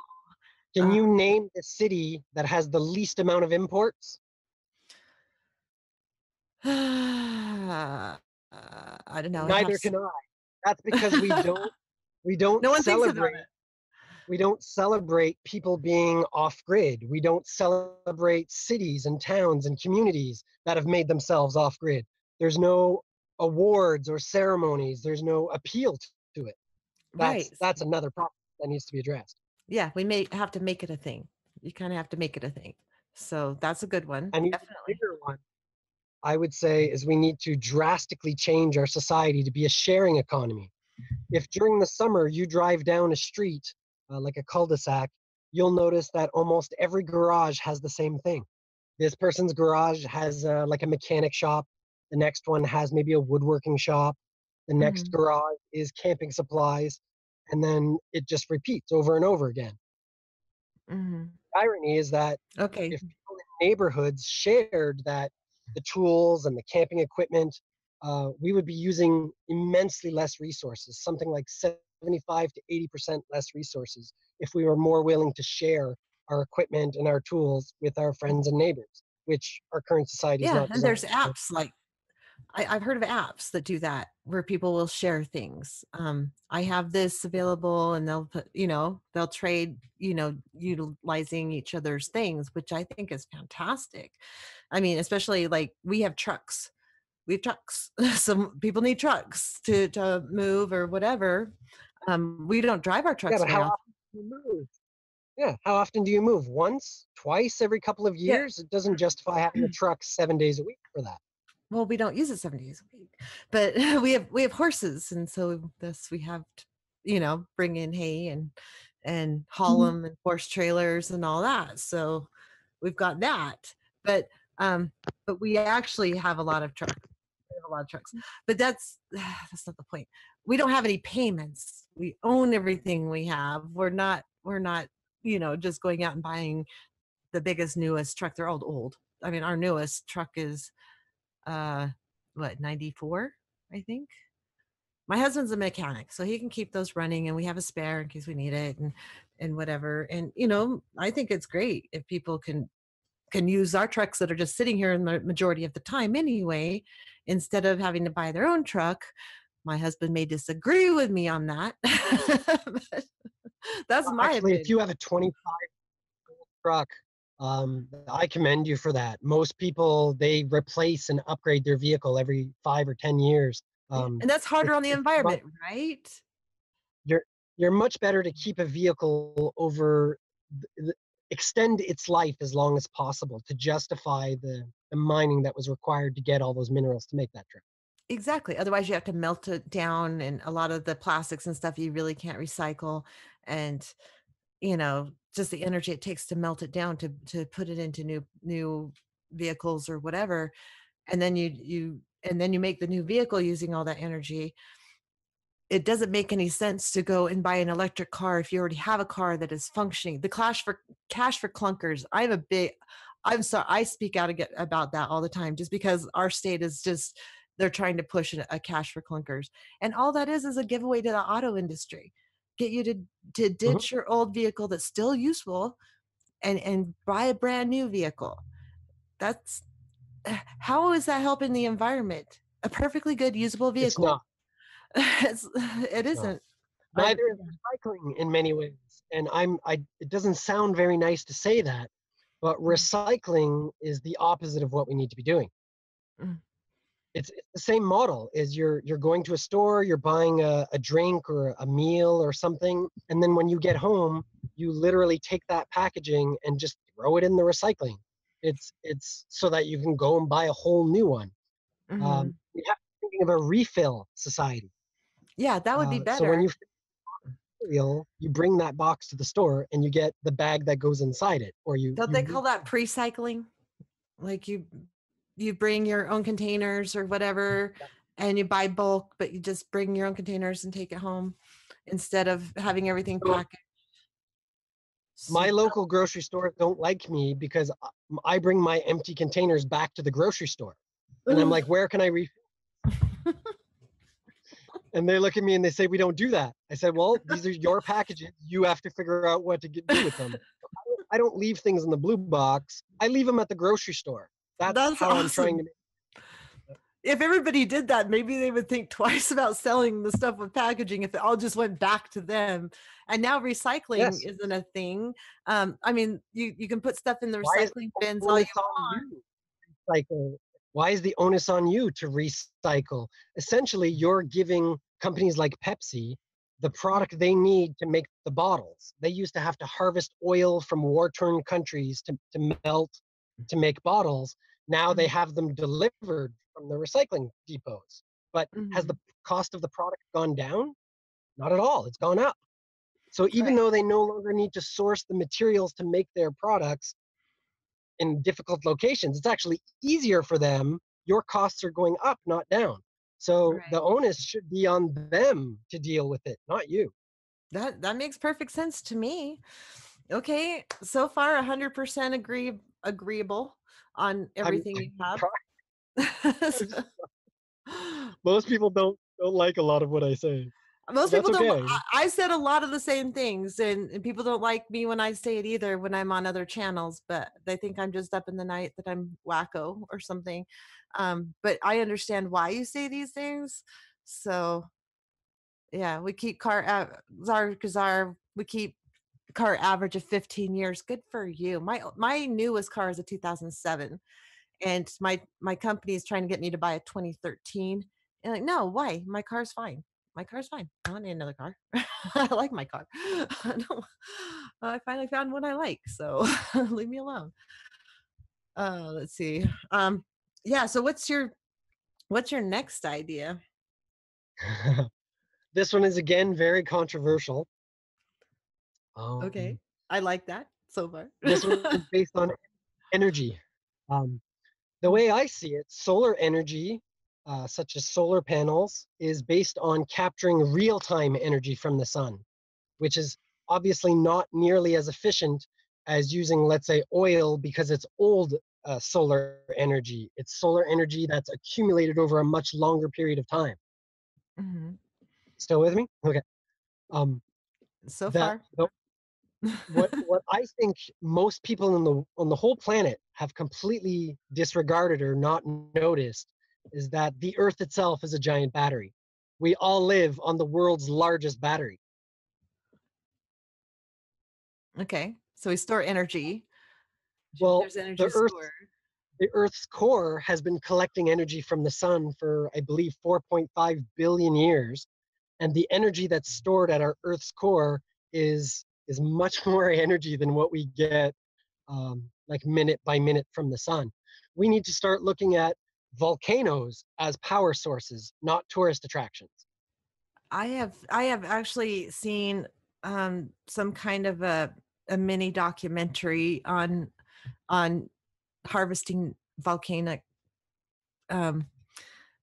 S2: can
S1: Uh,
S2: you name the city that has the least amount of imports?
S1: I don't know. It
S2: Neither
S1: has
S2: can I. That's because we don't
S1: no one thinks about
S2: celebrate we don't celebrate people being off grid. We don't celebrate cities and towns and communities that have made themselves off grid. There's no awards or ceremonies. There's no appeal to it.
S1: it.
S2: That's
S1: Right.
S2: that's another problem that needs to be addressed.
S1: Yeah, we may have to make it a thing. You kind of have to make it a thing. So that's a good one.
S2: An even
S1: Definitely.
S2: bigger one, I would say, is we need to drastically change our society to be a sharing economy. If during the summer you drive down a street, like a cul-de-sac, you'll notice that almost every garage has the same thing. This person's garage has like a mechanic shop. The next one has maybe a woodworking shop. The next
S1: Hmm.
S2: garage is camping supplies. And then it just repeats over and over again.
S1: Hmm.
S2: The irony is that
S1: Okay.
S2: if people in neighborhoods shared that the tools and the camping equipment, we would be using immensely less resources, something like 75 to 80% less resources, if we were more willing to share our equipment and our tools with our friends and neighbors, which our current society is
S1: Yeah,
S2: not
S1: and there's
S2: designed for.
S1: apps like I've heard of apps that do that where people will share things. I have this available, and they'll put, they'll trade, utilizing each other's things, which I think is fantastic. I mean, especially like we have trucks. Some people need trucks to move or whatever. We don't drive our
S2: Yeah,
S1: trucks
S2: but
S1: very
S2: how
S1: often.
S2: often do you move? Yeah, how often do you move? Once, twice every couple of
S1: Yeah.
S2: years? It doesn't justify having a truck 7 days a week for that.
S1: Well, we don't use it 7 days a week, but we have horses, and so this we have to, bring in hay and haul them and horse trailers and all that. So we've got that, but um, but we actually have a lot of trucks. We have a lot of trucks, but that's not the point. We don't have any payments. We own everything we have. We're not just going out and buying the biggest newest truck. They're all old. I mean, our newest truck is uh what, 94, I think. My husband's a mechanic, so he can keep those running, and we have a spare in case we need it, and whatever. And I think it's great if people can use our trucks that are just sitting here in the majority of the time anyway, instead of having to buy their own truck. My husband may disagree with me on that. But that's my
S2: Actually, if
S1: opinion.
S2: you have a 25 truck, I commend you for that. Most people, they replace and upgrade their vehicle every 5 or 10 years.
S1: Yeah,
S2: Um,
S1: and that's harder on the
S2: it's much,
S1: environment, right?
S2: you're you're much better to keep a vehicle over extend its life as long as possible to justify the mining that was required to get all those minerals to make that trip.
S1: Exactly. Otherwise, you have to melt it down, and a lot of the plastics and stuff you really can't recycle. And just the energy it takes to melt it down to put it into new vehicles or whatever. And then you make the new vehicle using all that energy. It doesn't make any sense to go and buy an electric car if you already have a car that is functioning. The cash for clunkers. I'm sorry, I speak out about that all the time, just because our state is just, they're trying to push a cash for clunkers. And all that is a giveaway to the auto industry. Get you to
S2: Mhm.
S1: ditch your old vehicle that's still useful, and buy a brand new vehicle. That's how is that helping the environment? A perfectly good usable
S2: It's
S1: vehicle.
S2: not.
S1: It
S2: It's not.
S1: isn't. I
S2: Neither is recycling in many ways. And it doesn't sound very nice to say that, but recycling is the opposite of what we need to be doing.
S1: Mm,
S2: It's the same model is you're going to a store, you're buying a drink or a meal or something, and then when you get home, you literally take that packaging and just throw it in the recycling. It's so that you can go and buy a whole new one.
S1: mhm.
S2: We have to be thinking of a refill society.
S1: Yeah, that would be
S2: So when
S1: better.
S2: you cereal, you bring that box to the store and you get the bag that goes inside it, or you
S1: Don't they
S2: you
S1: call that pre-cycling? Like you bring your own containers or whatever, and you buy bulk, but you just bring your own containers and take it home instead of having everything
S2: so
S1: packaged.
S2: My
S1: So
S2: local grocery stores don't like me because I bring my empty containers back to the grocery store. And I'm like, where can I and they look at me and they say, we don't do that. I said, well, these are your packages. You have to figure out what to do with them. I don't leave things in the blue box. I leave them at the grocery store. That's
S1: that's
S2: how I'm trying
S1: awesome.
S2: to make.
S1: If everybody did that, maybe they would think twice about selling the stuff with packaging if it all just went back to them. And now recycling
S2: Yes.
S1: isn't a thing. I mean, you can put stuff in the
S2: Why is
S1: recycling
S2: the
S1: bins all you
S2: onus on
S1: want.
S2: you? Cycle. Why is the onus on you to recycle? Essentially, you're giving companies like Pepsi the product they need to make the bottles. They used to have to harvest oil from war-torn countries to melt to make bottles. Now they
S1: Mhm,
S2: have them delivered from the recycling depots. But has the
S1: mhm.
S2: cost of the product gone down? Not at all. It's gone up. So even
S1: Right.
S2: though they no longer need to source the materials to make their products, in difficult locations, it's actually easier for them. Your costs are going up, not down. So
S1: Right.
S2: the onus should be on them to deal with it, not you.
S1: That makes perfect sense to me. Okay, so far 100% agreeable on
S2: I'm
S1: everything you have. So-
S2: most people don't like a lot of what I say,
S1: Most
S2: but that's
S1: people don't.
S2: okay.
S1: I said a lot of the same things, and people don't like me when I say it either when I'm on other channels. But they think I'm just up in the night, that I'm wacko or something. But I understand why you say these things. So yeah, we keep we keep car average of 15 years. Good for you. My newest car is a 2007, and my company is trying to get me to buy a 2013. And like, no, why? My car's fine. My car's fine. I don't need another car. I like my car. I finally found one I like, so leave me alone. Let's see. Yeah. So what's your next idea?
S2: This one is again very controversial. Um,
S1: Okay, I like that so far.
S2: this one is based on energy. Um, the way I see it, solar energy, such as solar panels, is based on capturing real time energy from the sun, which is obviously not nearly as efficient as using, let's say, oil because it's old solar energy. It's solar energy that's accumulated over a much longer period of time.
S1: Mhm.
S2: Still with me? Okay. Um,
S1: So
S2: that
S1: far.
S2: the, what I think most people on the whole planet have completely disregarded or not noticed is that the Earth itself is a giant battery. We all live on the world's largest battery.
S1: Okay. So we store energy.
S2: Well,
S1: There's energy
S2: the Earth
S1: stored.
S2: the Earth's core has been collecting energy from the sun for, I believe, 4.5 billion years, and the energy that's stored at our Earth's core is much more energy than what we get like minute by minute from the sun. We need to start looking at volcanoes as power sources, not tourist attractions.
S1: I have actually seen some kind of a mini documentary on harvesting volcanic um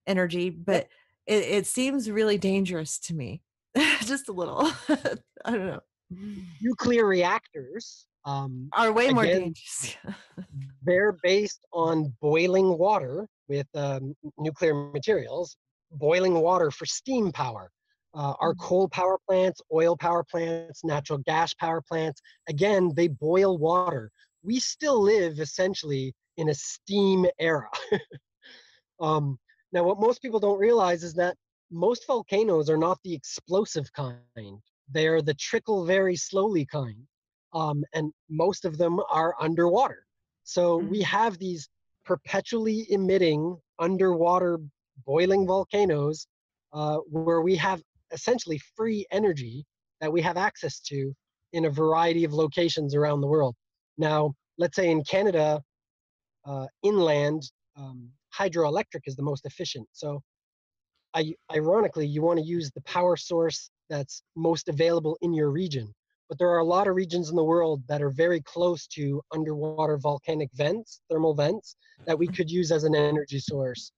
S1: energy,
S2: Yep.
S1: but it seems really dangerous to me. Just a little. I don't know.
S2: Nuclear reactors,
S1: Are way more
S2: again,
S1: dangerous.
S2: they're based on boiling water with nuclear materials, boiling water for steam power. Our coal power plants, oil power plants, natural gas power plants, again, they boil water. We still live essentially in a steam era. um, Now, what most people don't realize is that most volcanoes are not the explosive kind. They are the trickle very slowly kind. And most of them are underwater. So we
S1: Mhm.
S2: have these perpetually emitting underwater boiling volcanoes where we have essentially free energy that we have access to in a variety of locations around the world. Now, let's say in Canada, inland, hydroelectric is the most efficient. So ironically, you want to use the power source that's most available in your region. But there are a lot of regions in the world that are very close to underwater volcanic vents, thermal vents, that we could use as an energy source.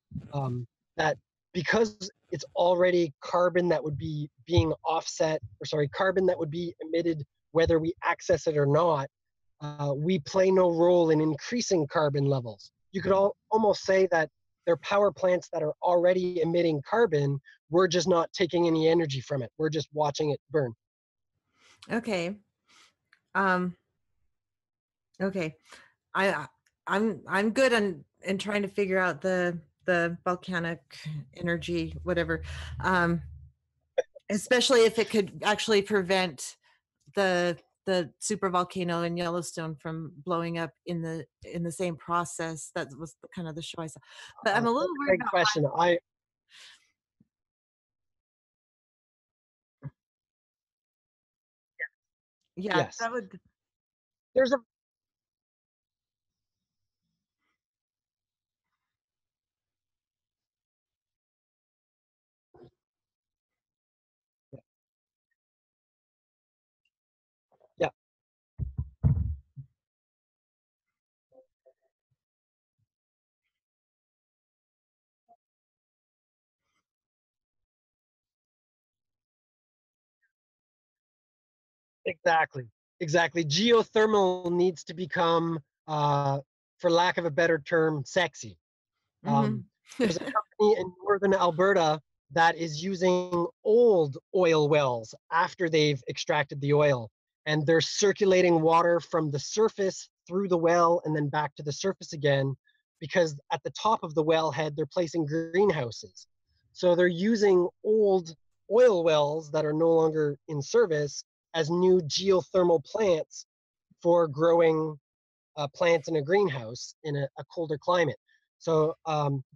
S2: That because it's already carbon that would be being offset, or sorry, carbon that would be emitted whether we access it or not, we play no role in increasing carbon levels. You could almost say that they're power plants that are already emitting carbon. We're just not taking any energy from it. We're just watching it burn.
S1: Okay. Um, okay. I I'm good on in trying to figure out the volcanic energy, whatever. Um, especially if it could actually prevent the super volcano in Yellowstone from blowing up in the same process. That was kind of the show I saw. But I'm a
S2: That's
S1: little
S2: a
S1: worried
S2: great
S1: about
S2: question. I
S1: yeah,
S2: Yes,
S1: that would
S2: there's a yeah, exactly, exactly. Geothermal needs to become, uh, for lack of a better term, sexy. Um,
S1: mhm.
S2: there's a company in northern Alberta that is using old oil wells after they've extracted the oil, and they're circulating water from the surface through the well and then back to the surface again, because at the top of the wellhead, they're placing greenhouses. So they're using old oil wells that are no longer in service as new geothermal plants for growing plants in a greenhouse in a colder climate. So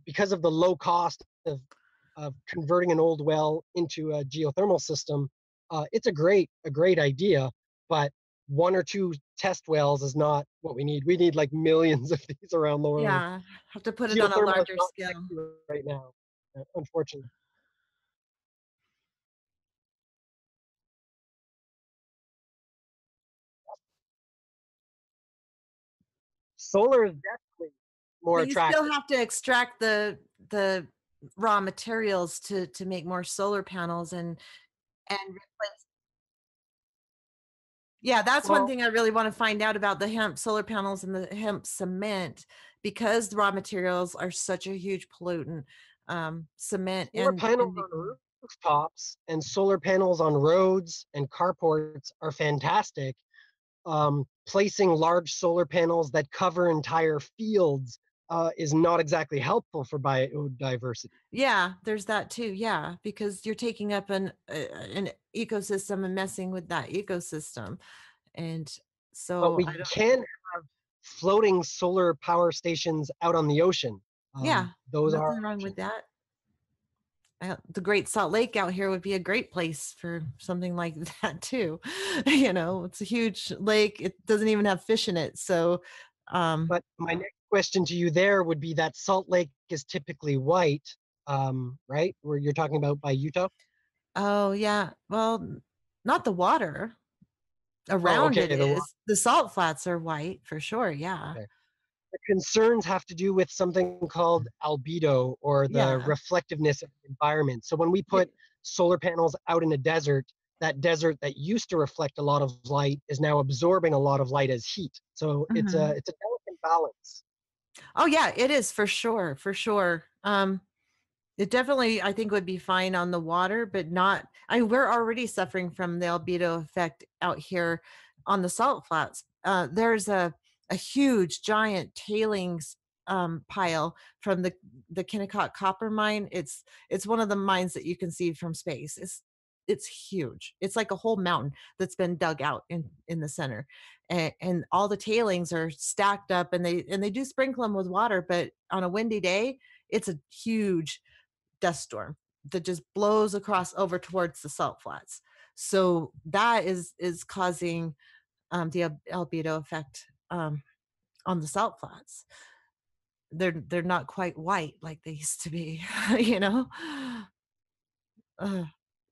S2: because of the low cost of converting an old well into a geothermal system, it's a great idea, but one or two test wells is not what we need. We need like millions of these around the world.
S1: Yeah, have to put it on a
S2: Geothermal is
S1: larger
S2: not
S1: scale.
S2: sexy right now, unfortunately. Solar is definitely more
S1: But you still
S2: attractive.
S1: have to extract the raw materials to make more solar panels and replace. Yeah, that's one
S2: Well,
S1: thing I really wanna find out about the hemp solar panels and the hemp cement, because the raw materials are such a huge pollutant, cement
S2: solar panels
S1: and
S2: on rooftops and solar panels on roads and carports are fantastic. Placing large solar panels that cover entire fields is not exactly helpful for biodiversity.
S1: yeah, there's that too, yeah, because you're taking up an ecosystem and messing with that ecosystem, and
S2: But
S1: so
S2: we
S1: I don't.
S2: can have floating solar power stations out on the ocean.
S1: Yeah,
S2: Those are
S1: nothing wrong with
S2: options.
S1: that. The Great Salt Lake out here would be a great place for something like that too. You know, it's a huge lake. It doesn't even have fish in it. So, um,
S2: But my next question to you there would be that Salt Lake is typically white, right? Where you're talking about by Utah.
S1: oh yeah, well, not the water
S2: Oh,
S1: around
S2: okay.
S1: it is. The salt flats are white for sure. Yeah.
S2: Okay. The concerns have to do with something called albedo or the
S1: Yeah.
S2: reflectiveness of the environment. So when we
S1: Yeah.
S2: put solar panels out in a desert, that desert that used to reflect a lot of light is now absorbing a lot of light as heat. So
S1: Mhm.
S2: it's a delicate balance.
S1: Oh yeah, it is for sure. For sure. It definitely, I think, would be fine on the water, but not. We're already suffering from the albedo effect out here on the salt flats. There's a huge, giant tailings pile from the Kennecott copper mine. It's one of the mines that you can see from space. It's huge. It's like a whole mountain that's been dug out in the center, and all the tailings are stacked up, and they do sprinkle them with water, but on a windy day, it's a huge dust storm that just blows across over towards the salt flats. So that is causing the albedo effect on the salt flats. They're not quite white like they used to be, you know. Ugh.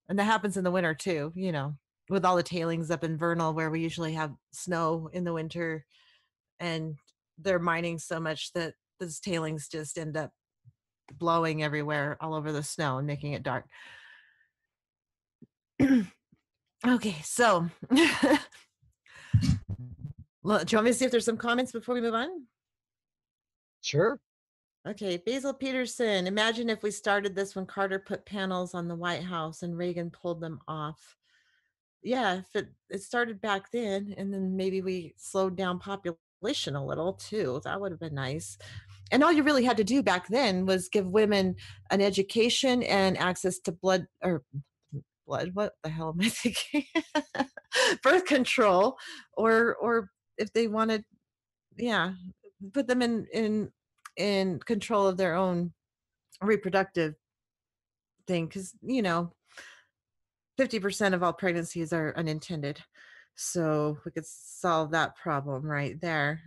S1: And that happens in the winter too, you know, with all the tailings up in Vernal where we usually have snow in the winter, and they're mining so much that those tailings just end up blowing everywhere all over the snow and making it dark. Okay, so Well, do you want me to see if there's some comments before we move on?
S2: Sure.
S1: Okay, Basil Peterson. Imagine if we started this when Carter put panels on the White House and Reagan pulled them off. Yeah, if it started back then, and then maybe we slowed down population a little too, that would have been nice. And all you really had to do back then was give women an education and access to blood, what the hell am I thinking? Birth control, or if they wanted, yeah, put them in control of their own reproductive thing, because 50% of all pregnancies are unintended. So we could solve that problem right there.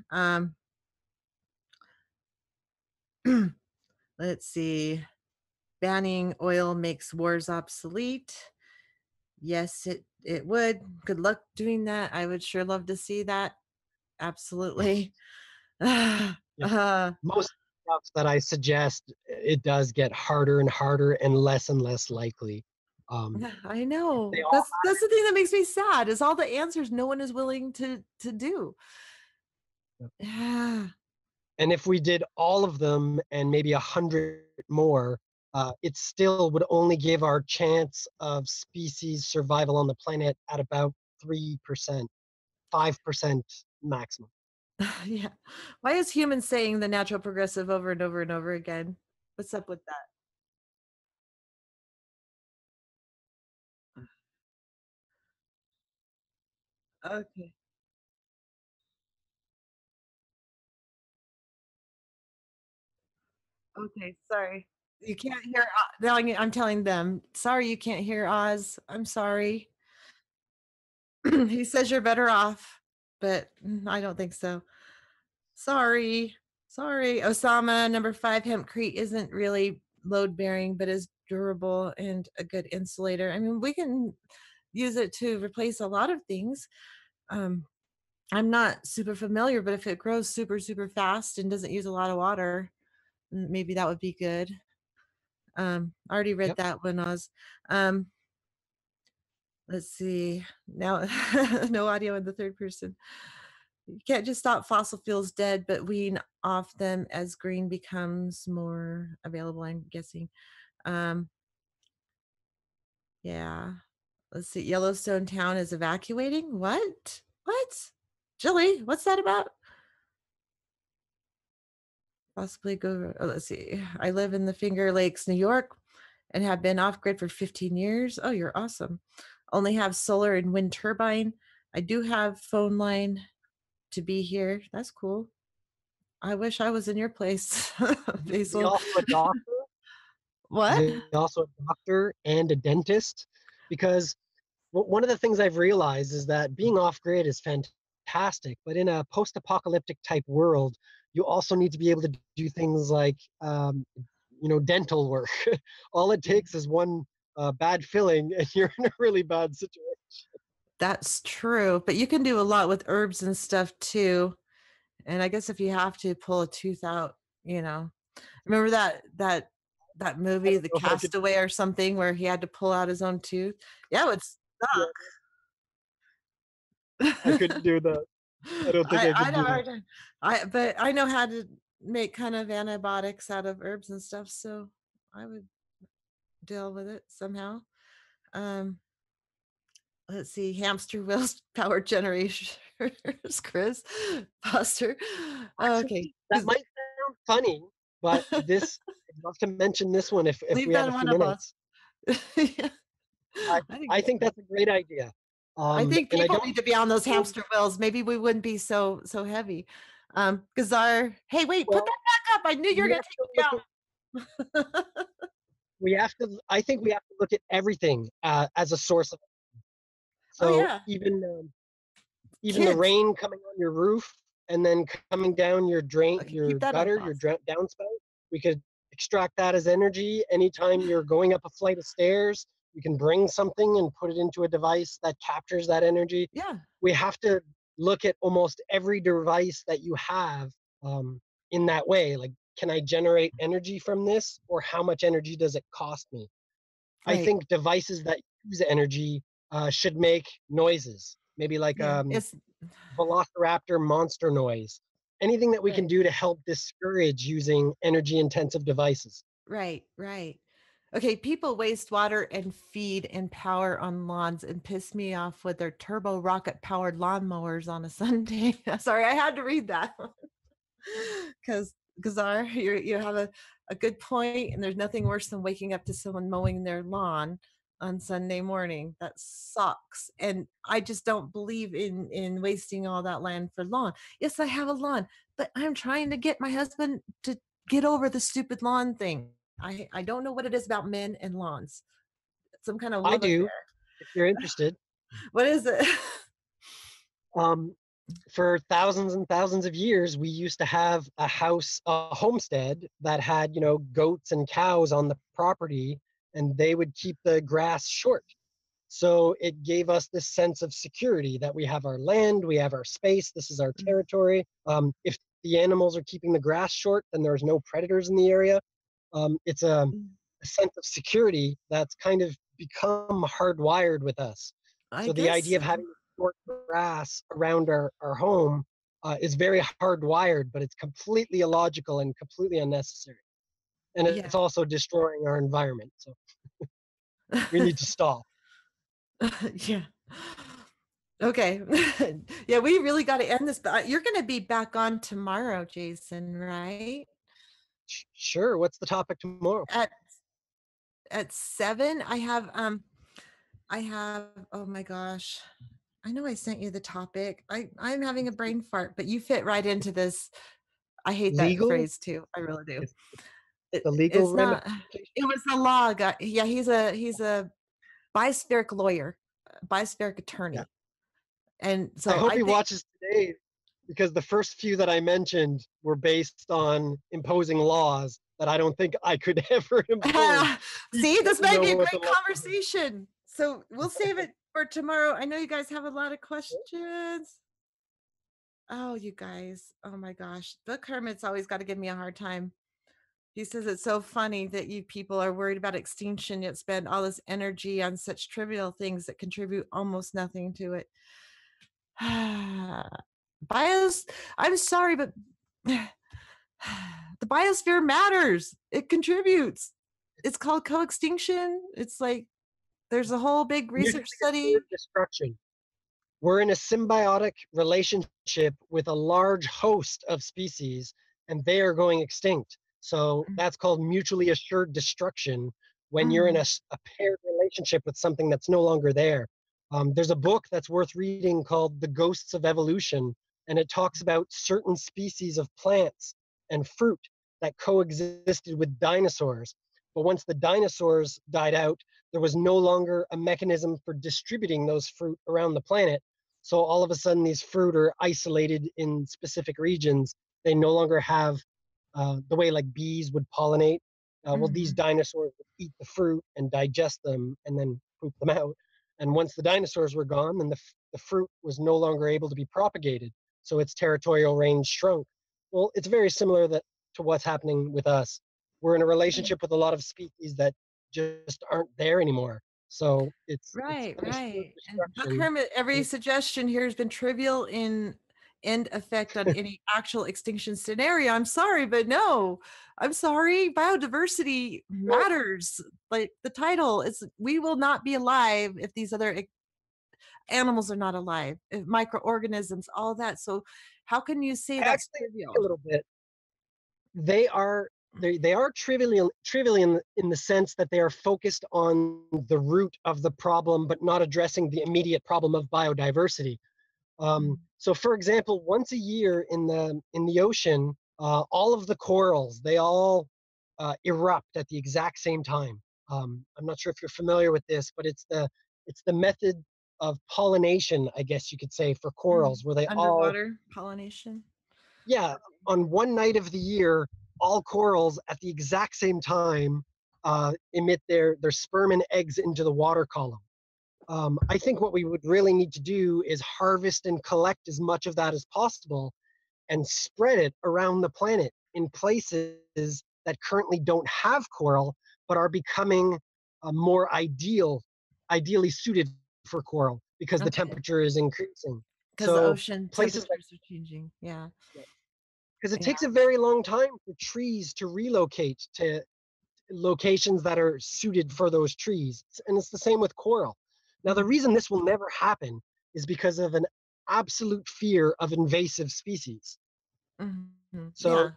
S1: Let's see. Banning oil makes wars obsolete. Yes, it would. Good luck doing that. I would sure love to see that. Absolutely.
S2: Yeah.
S1: uh,
S2: Most stuff that I suggest, it does get harder and harder and less likely.
S1: I
S2: they
S1: know.
S2: all
S1: That's the thing that makes me sad is all the answers no one is willing to do. Yeah.
S2: And if we did all of them and maybe 100 more, it still would only give our chance of species survival on the planet at about 3%, 5% maximum.
S1: Yeah. Why is humans saying the natural progressive over and over and over again? What's up with that? Okay. Okay, sorry. You can't hear now I'm telling them, "Sorry, you can't hear Oz. I'm sorry." He says you're better off, but I don't think so. Sorry. Sorry. Osama, number 5, hempcrete isn't really load bearing, but is durable and a good insulator. I mean, we can use it to replace a lot of things. Um, I'm not super familiar, but if it grows super, super fast and doesn't use a lot of water, maybe that would be good. I already read
S2: Yep.
S1: that one, Oz. Um, let's see. Now, no audio in the third person. You can't just stop fossil fuels dead, but wean off them as green becomes more available, I'm guessing. Um, yeah. Let's see. Yellowstone town is evacuating. What? What? Jilly, what's that about? Possibly go. Oh, let's see. I live in the Finger Lakes, New York, and have been off grid for 15 years. Oh, you're awesome. Only have solar and wind turbine. I do have phone line to be here. That's cool. I wish I was in your place,
S2: Is he
S1: Basil.
S2: also a doctor? Is
S1: What?
S2: he also a doctor and a dentist? Because one of the things I've realized is that being off grid is fantastic, but in a post apocalyptic type world, you also need to be able to do things like, dental work. All it takes is one bad filling, and you're in a really bad situation.
S1: That's true, but you can do a lot with herbs and stuff too. And I guess if you have to pull a tooth out, you know. Remember that
S2: I
S1: movie,
S2: don't
S1: The
S2: know if I could.
S1: Castaway or something, where he had to pull out his own tooth? Yeah, it
S2: Yeah, I couldn't
S1: suck.
S2: do that. I don't think I
S1: I
S2: could
S1: know
S2: do
S1: how
S2: that.
S1: to but I know how to make kind of antibiotics out of herbs and stuff, so I would deal with it somehow. Um, let's see, hamster wheels power generators, Chris Foster. Okay,
S2: Actually, that might sound funny, but this I'd love to mention this one if
S1: leave
S2: we have
S1: that
S2: a
S1: in
S2: few
S1: one of us.
S2: minutes.
S1: Yeah,
S2: I
S1: I think
S2: I
S1: that's
S2: think
S1: fun.
S2: that's a great idea.
S1: I think
S2: And I
S1: people
S2: don't
S1: need to be on those
S2: know,
S1: hamster wheels. Maybe we wouldn't be so heavy. Because our hey, wait, put
S2: well,
S1: that back up. I knew you were
S2: we
S1: gonna
S2: have to look at
S1: take me down.
S2: we have to I think we have to look at everything as a source of,
S1: Oh
S2: so
S1: yeah,
S2: even the
S1: kids.
S2: rain coming on your roof and then coming down your drain,
S1: Okay,
S2: your
S1: keep that on
S2: gutter, your
S1: pause.
S2: downspout. We could extract that as energy. Anytime you're going up a flight of stairs, you can bring something and put it into a device that captures that energy.
S1: Yeah,
S2: We have to look at almost every device that you have, in that way. Like, can I generate energy from this, or how much energy does it cost me? I
S1: right.
S2: think devices that use energy should make noises. maybe like
S1: Yeah, it's
S2: velociraptor monster noise, anything that we can
S1: right.
S2: do to help discourage using energy intensive devices.
S1: Right, right. Okay, people waste water and feed and power on lawns and piss me off with their turbo rocket powered lawnmowers on a Sunday. Sorry, I had to read that because you have a good point, and there's nothing worse than waking up to someone mowing their lawn on Sunday morning. That sucks, and I just don't believe in wasting all that land for lawn. Yes, I have a lawn, but I'm trying to get my husband to get over the stupid lawn thing. I don't know what it is about men and lawns. Some kind of
S2: I
S1: love
S2: do,
S1: affair.
S2: if you're interested.
S1: What is it?
S2: Um, for thousands and thousands of years, we used to have a house, a homestead that had, goats and cows on the property, and they would keep the grass short. So it gave us this sense of security that we have our land, we have our space, this is our
S1: Mm,
S2: territory. If the animals are keeping the grass short, then there's no predators in the area. It's
S1: mm.
S2: a sense of security that's kind of become hardwired with us.
S1: I
S2: So the
S1: guess
S2: idea of
S1: so.
S2: having short grass around our home is very hardwired, but it's completely illogical and completely unnecessary. And
S1: Yeah.
S2: it's also destroying our environment. So we need to stop.
S1: Yeah. Okay. Yeah, we really got to end this, but you're going to be back on tomorrow, Jason, right?
S2: Sure. What's the topic tomorrow?
S1: At 7. I have oh my gosh. I know I sent you the topic. I'm having a brain fart, but you fit right into this. I hate that
S2: Legal?
S1: phrase too. I really do.
S2: It's the legal
S1: It's not
S2: ramifications?
S1: it was the law guy. Yeah, he's a biospheric lawyer, biospheric
S2: Yeah.
S1: attorney. And
S2: I
S1: so
S2: hope
S1: I
S2: he
S1: think
S2: watches today because the first few that I mentioned were based on imposing laws that I don't think I could ever impose. He
S1: see, this
S2: certainly
S1: might
S2: know
S1: be a
S2: what the
S1: great
S2: law is.
S1: conversation. So we'll save it for tomorrow. I know you guys have a lot of questions. Oh, you guys. Oh my gosh. Book Hermit's always got to give me a hard time. He says it's so funny that you people are worried about extinction yet spend all this energy on such trivial things that contribute almost nothing to it. Bios, I'm sorry, but the biosphere matters. It contributes. It's called co-extinction. It's like there's a whole big research
S2: Mutually assured
S1: study.
S2: destruction. We're in a symbiotic relationship with a large host of species, and they are going extinct. So that's called mutually assured destruction when you're in
S1: Mm,
S2: a paired relationship with something that's no longer there. There's a book that's worth reading called The Ghosts of Evolution, and it talks about certain species of plants and fruit that coexisted with dinosaurs. But once the dinosaurs died out, there was no longer a mechanism for distributing those fruit around the planet. So all of a sudden, these fruit are isolated in specific regions. They no longer have the way like bees would pollinate. Well, these
S1: mhm.
S2: dinosaurs would eat the fruit and digest them and then poop them out. And once the dinosaurs were gone, then the fruit was no longer able to be propagated. So its territorial range shrunk. Well, it's very similar to what's happening with us. We're in a relationship with a lot of species that just aren't there anymore. So it's
S1: Right,
S2: assured
S1: right. And Buck
S2: destruction.
S1: Hermit, every suggestion here has been trivial in end effect on any actual extinction scenario. I'm sorry, but no. I'm sorry. Biodiversity
S2: Well,
S1: matters. Like the title is we will not be alive if these other animals are not alive, if microorganisms, all that. So how can you say
S2: I
S1: that's
S2: actually agree a
S1: trivial?
S2: little bit. They are they are trivial in the sense that they are focused on the root of the problem, but not addressing the immediate problem of biodiversity.
S1: Mm,
S2: So, for example, once a year in the ocean, all of the corals they all erupt at the exact same time. I'm not sure if you're familiar with this, but it's the method of pollination, I guess you could say, for
S1: mm.
S2: corals, where they all
S1: Underwater pollination.
S2: yeah, on one night of the year, all corals at the exact same time emit their sperm and eggs into the water column. I think what we would really need to do is harvest and collect as much of that as possible and spread it around the planet in places that currently don't have coral but are becoming more ideally suited for coral. because the
S1: Okay.
S2: temperature is increasing.
S1: Because the
S2: So
S1: ocean
S2: places that
S1: temperatures are changing. Yeah.
S2: because it
S1: Yeah.
S2: takes a very long time for trees to relocate to locations that are suited for those trees. And it's the same with coral. Now, the
S1: Mhm.
S2: reason this will never happen is because of an absolute fear of invasive species.
S1: Mhm.
S2: So
S1: Yeah.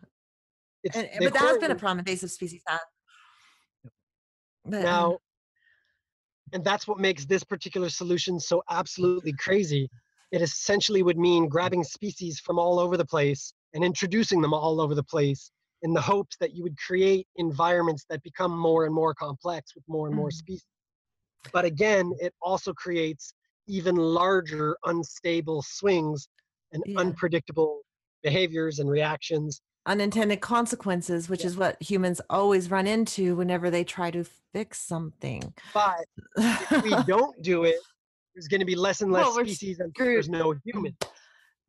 S2: it's
S1: And
S2: the
S1: but that has been a
S2: aquarium
S1: problem, invasive species have. But,
S2: now, and that's what makes this particular solution so absolutely crazy. It essentially would mean grabbing species from all over the place and introducing them all over the place in the hopes that you would create environments that become more and more complex with more and more
S1: mhm.
S2: species. But again, it also creates even larger unstable swings and
S1: Yeah.
S2: unpredictable behaviors and reactions.
S1: Unintended consequences, which
S2: Yeah.
S1: is what humans always run into whenever they try to fix something.
S2: But if we don't do it, there's going to be less and less
S1: Well, we're
S2: species until
S1: screwed.
S2: there's no human.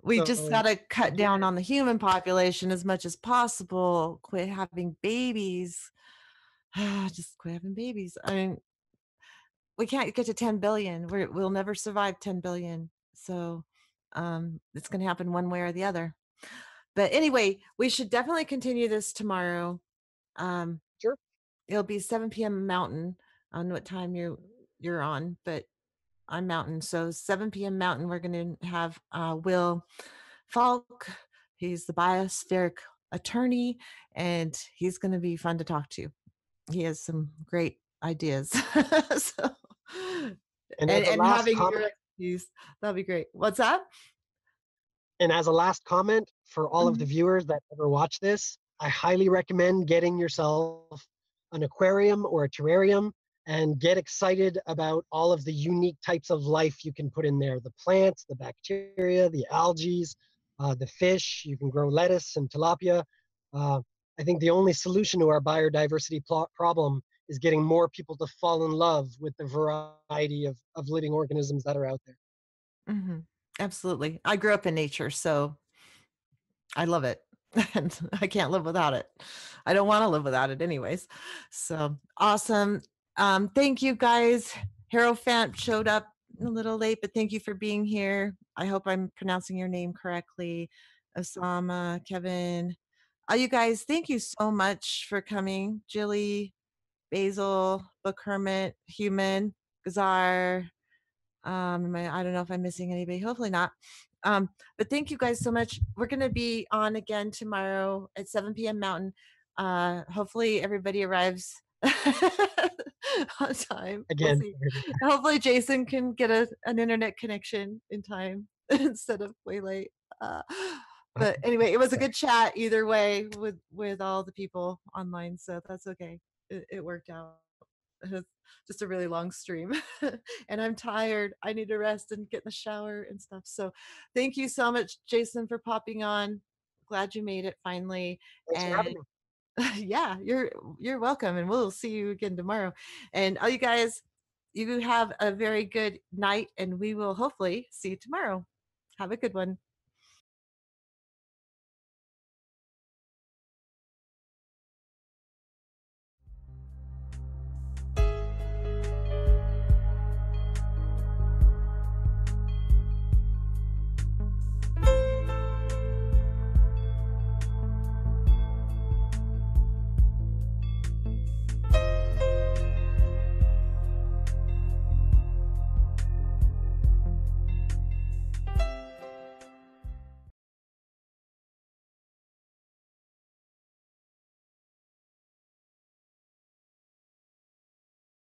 S1: We just
S2: So
S1: gotta cut down
S2: again,
S1: on the human population as much as possible, quit having babies. Just quit having babies. I mean, we can't get to 10 billion. We'll never survive 10 billion. So, it's gonna happen one way or the other. But anyway, we should definitely continue this tomorrow. Um,
S2: sure.
S1: it'll be 7 p.m. Mountain on what time you're on, but I'm Mountain. So 7 p.m. Mountain, we're going to have Will Falk. He's the biospheric attorney, and he's going to be fun to talk to. He has some great ideas. So,
S2: And as a
S1: and
S2: last
S1: having
S2: comment,
S1: your expertise, that'll be great. What's that?
S2: for all of the
S1: Mhm.
S2: viewers that ever watch this, I highly recommend getting yourself an aquarium or a terrarium and get excited about all of the unique types of life you can put in there, the plants, the bacteria, the algae, the fish. You can grow lettuce and tilapia. Uh, I think the only solution to our biodiversity problem is getting more people to fall in love with the variety of living organisms that are out there.
S1: Mhm. Absolutely. I grew up in nature, so I love it. And I can't live without it. I don't want to live without it anyways. So awesome. Thank you guys. Hierophant showed up a little late, but thank you for being here. I hope I'm pronouncing your name correctly. Osama, Kevin. You guys, thank you so much for coming. Jilly, Basil, Book Hermit, Human, Gazar, I don't know if I'm missing anybody. Hopefully not. But thank you guys so much. We're going to be on again tomorrow at 7 p.m. Mountain. Hopefully everybody arrives on time. We'll
S2: Again,
S1: see. Hopefully Jason can get an internet connection in time instead of way late. Uh, but anyway, it was a good chat either way with all the people online, so that's okay. It worked out. It's just a really long stream. And I'm tired. I need to rest and get in the shower and stuff. So thank you so much, Jason, for popping on. Glad you made it finally.
S2: thanks for having
S1: And
S2: me.
S1: yeah, you're welcome. And we'll see you again tomorrow. And all you guys, you have a very good night, and we will hopefully see you tomorrow. Have a good one.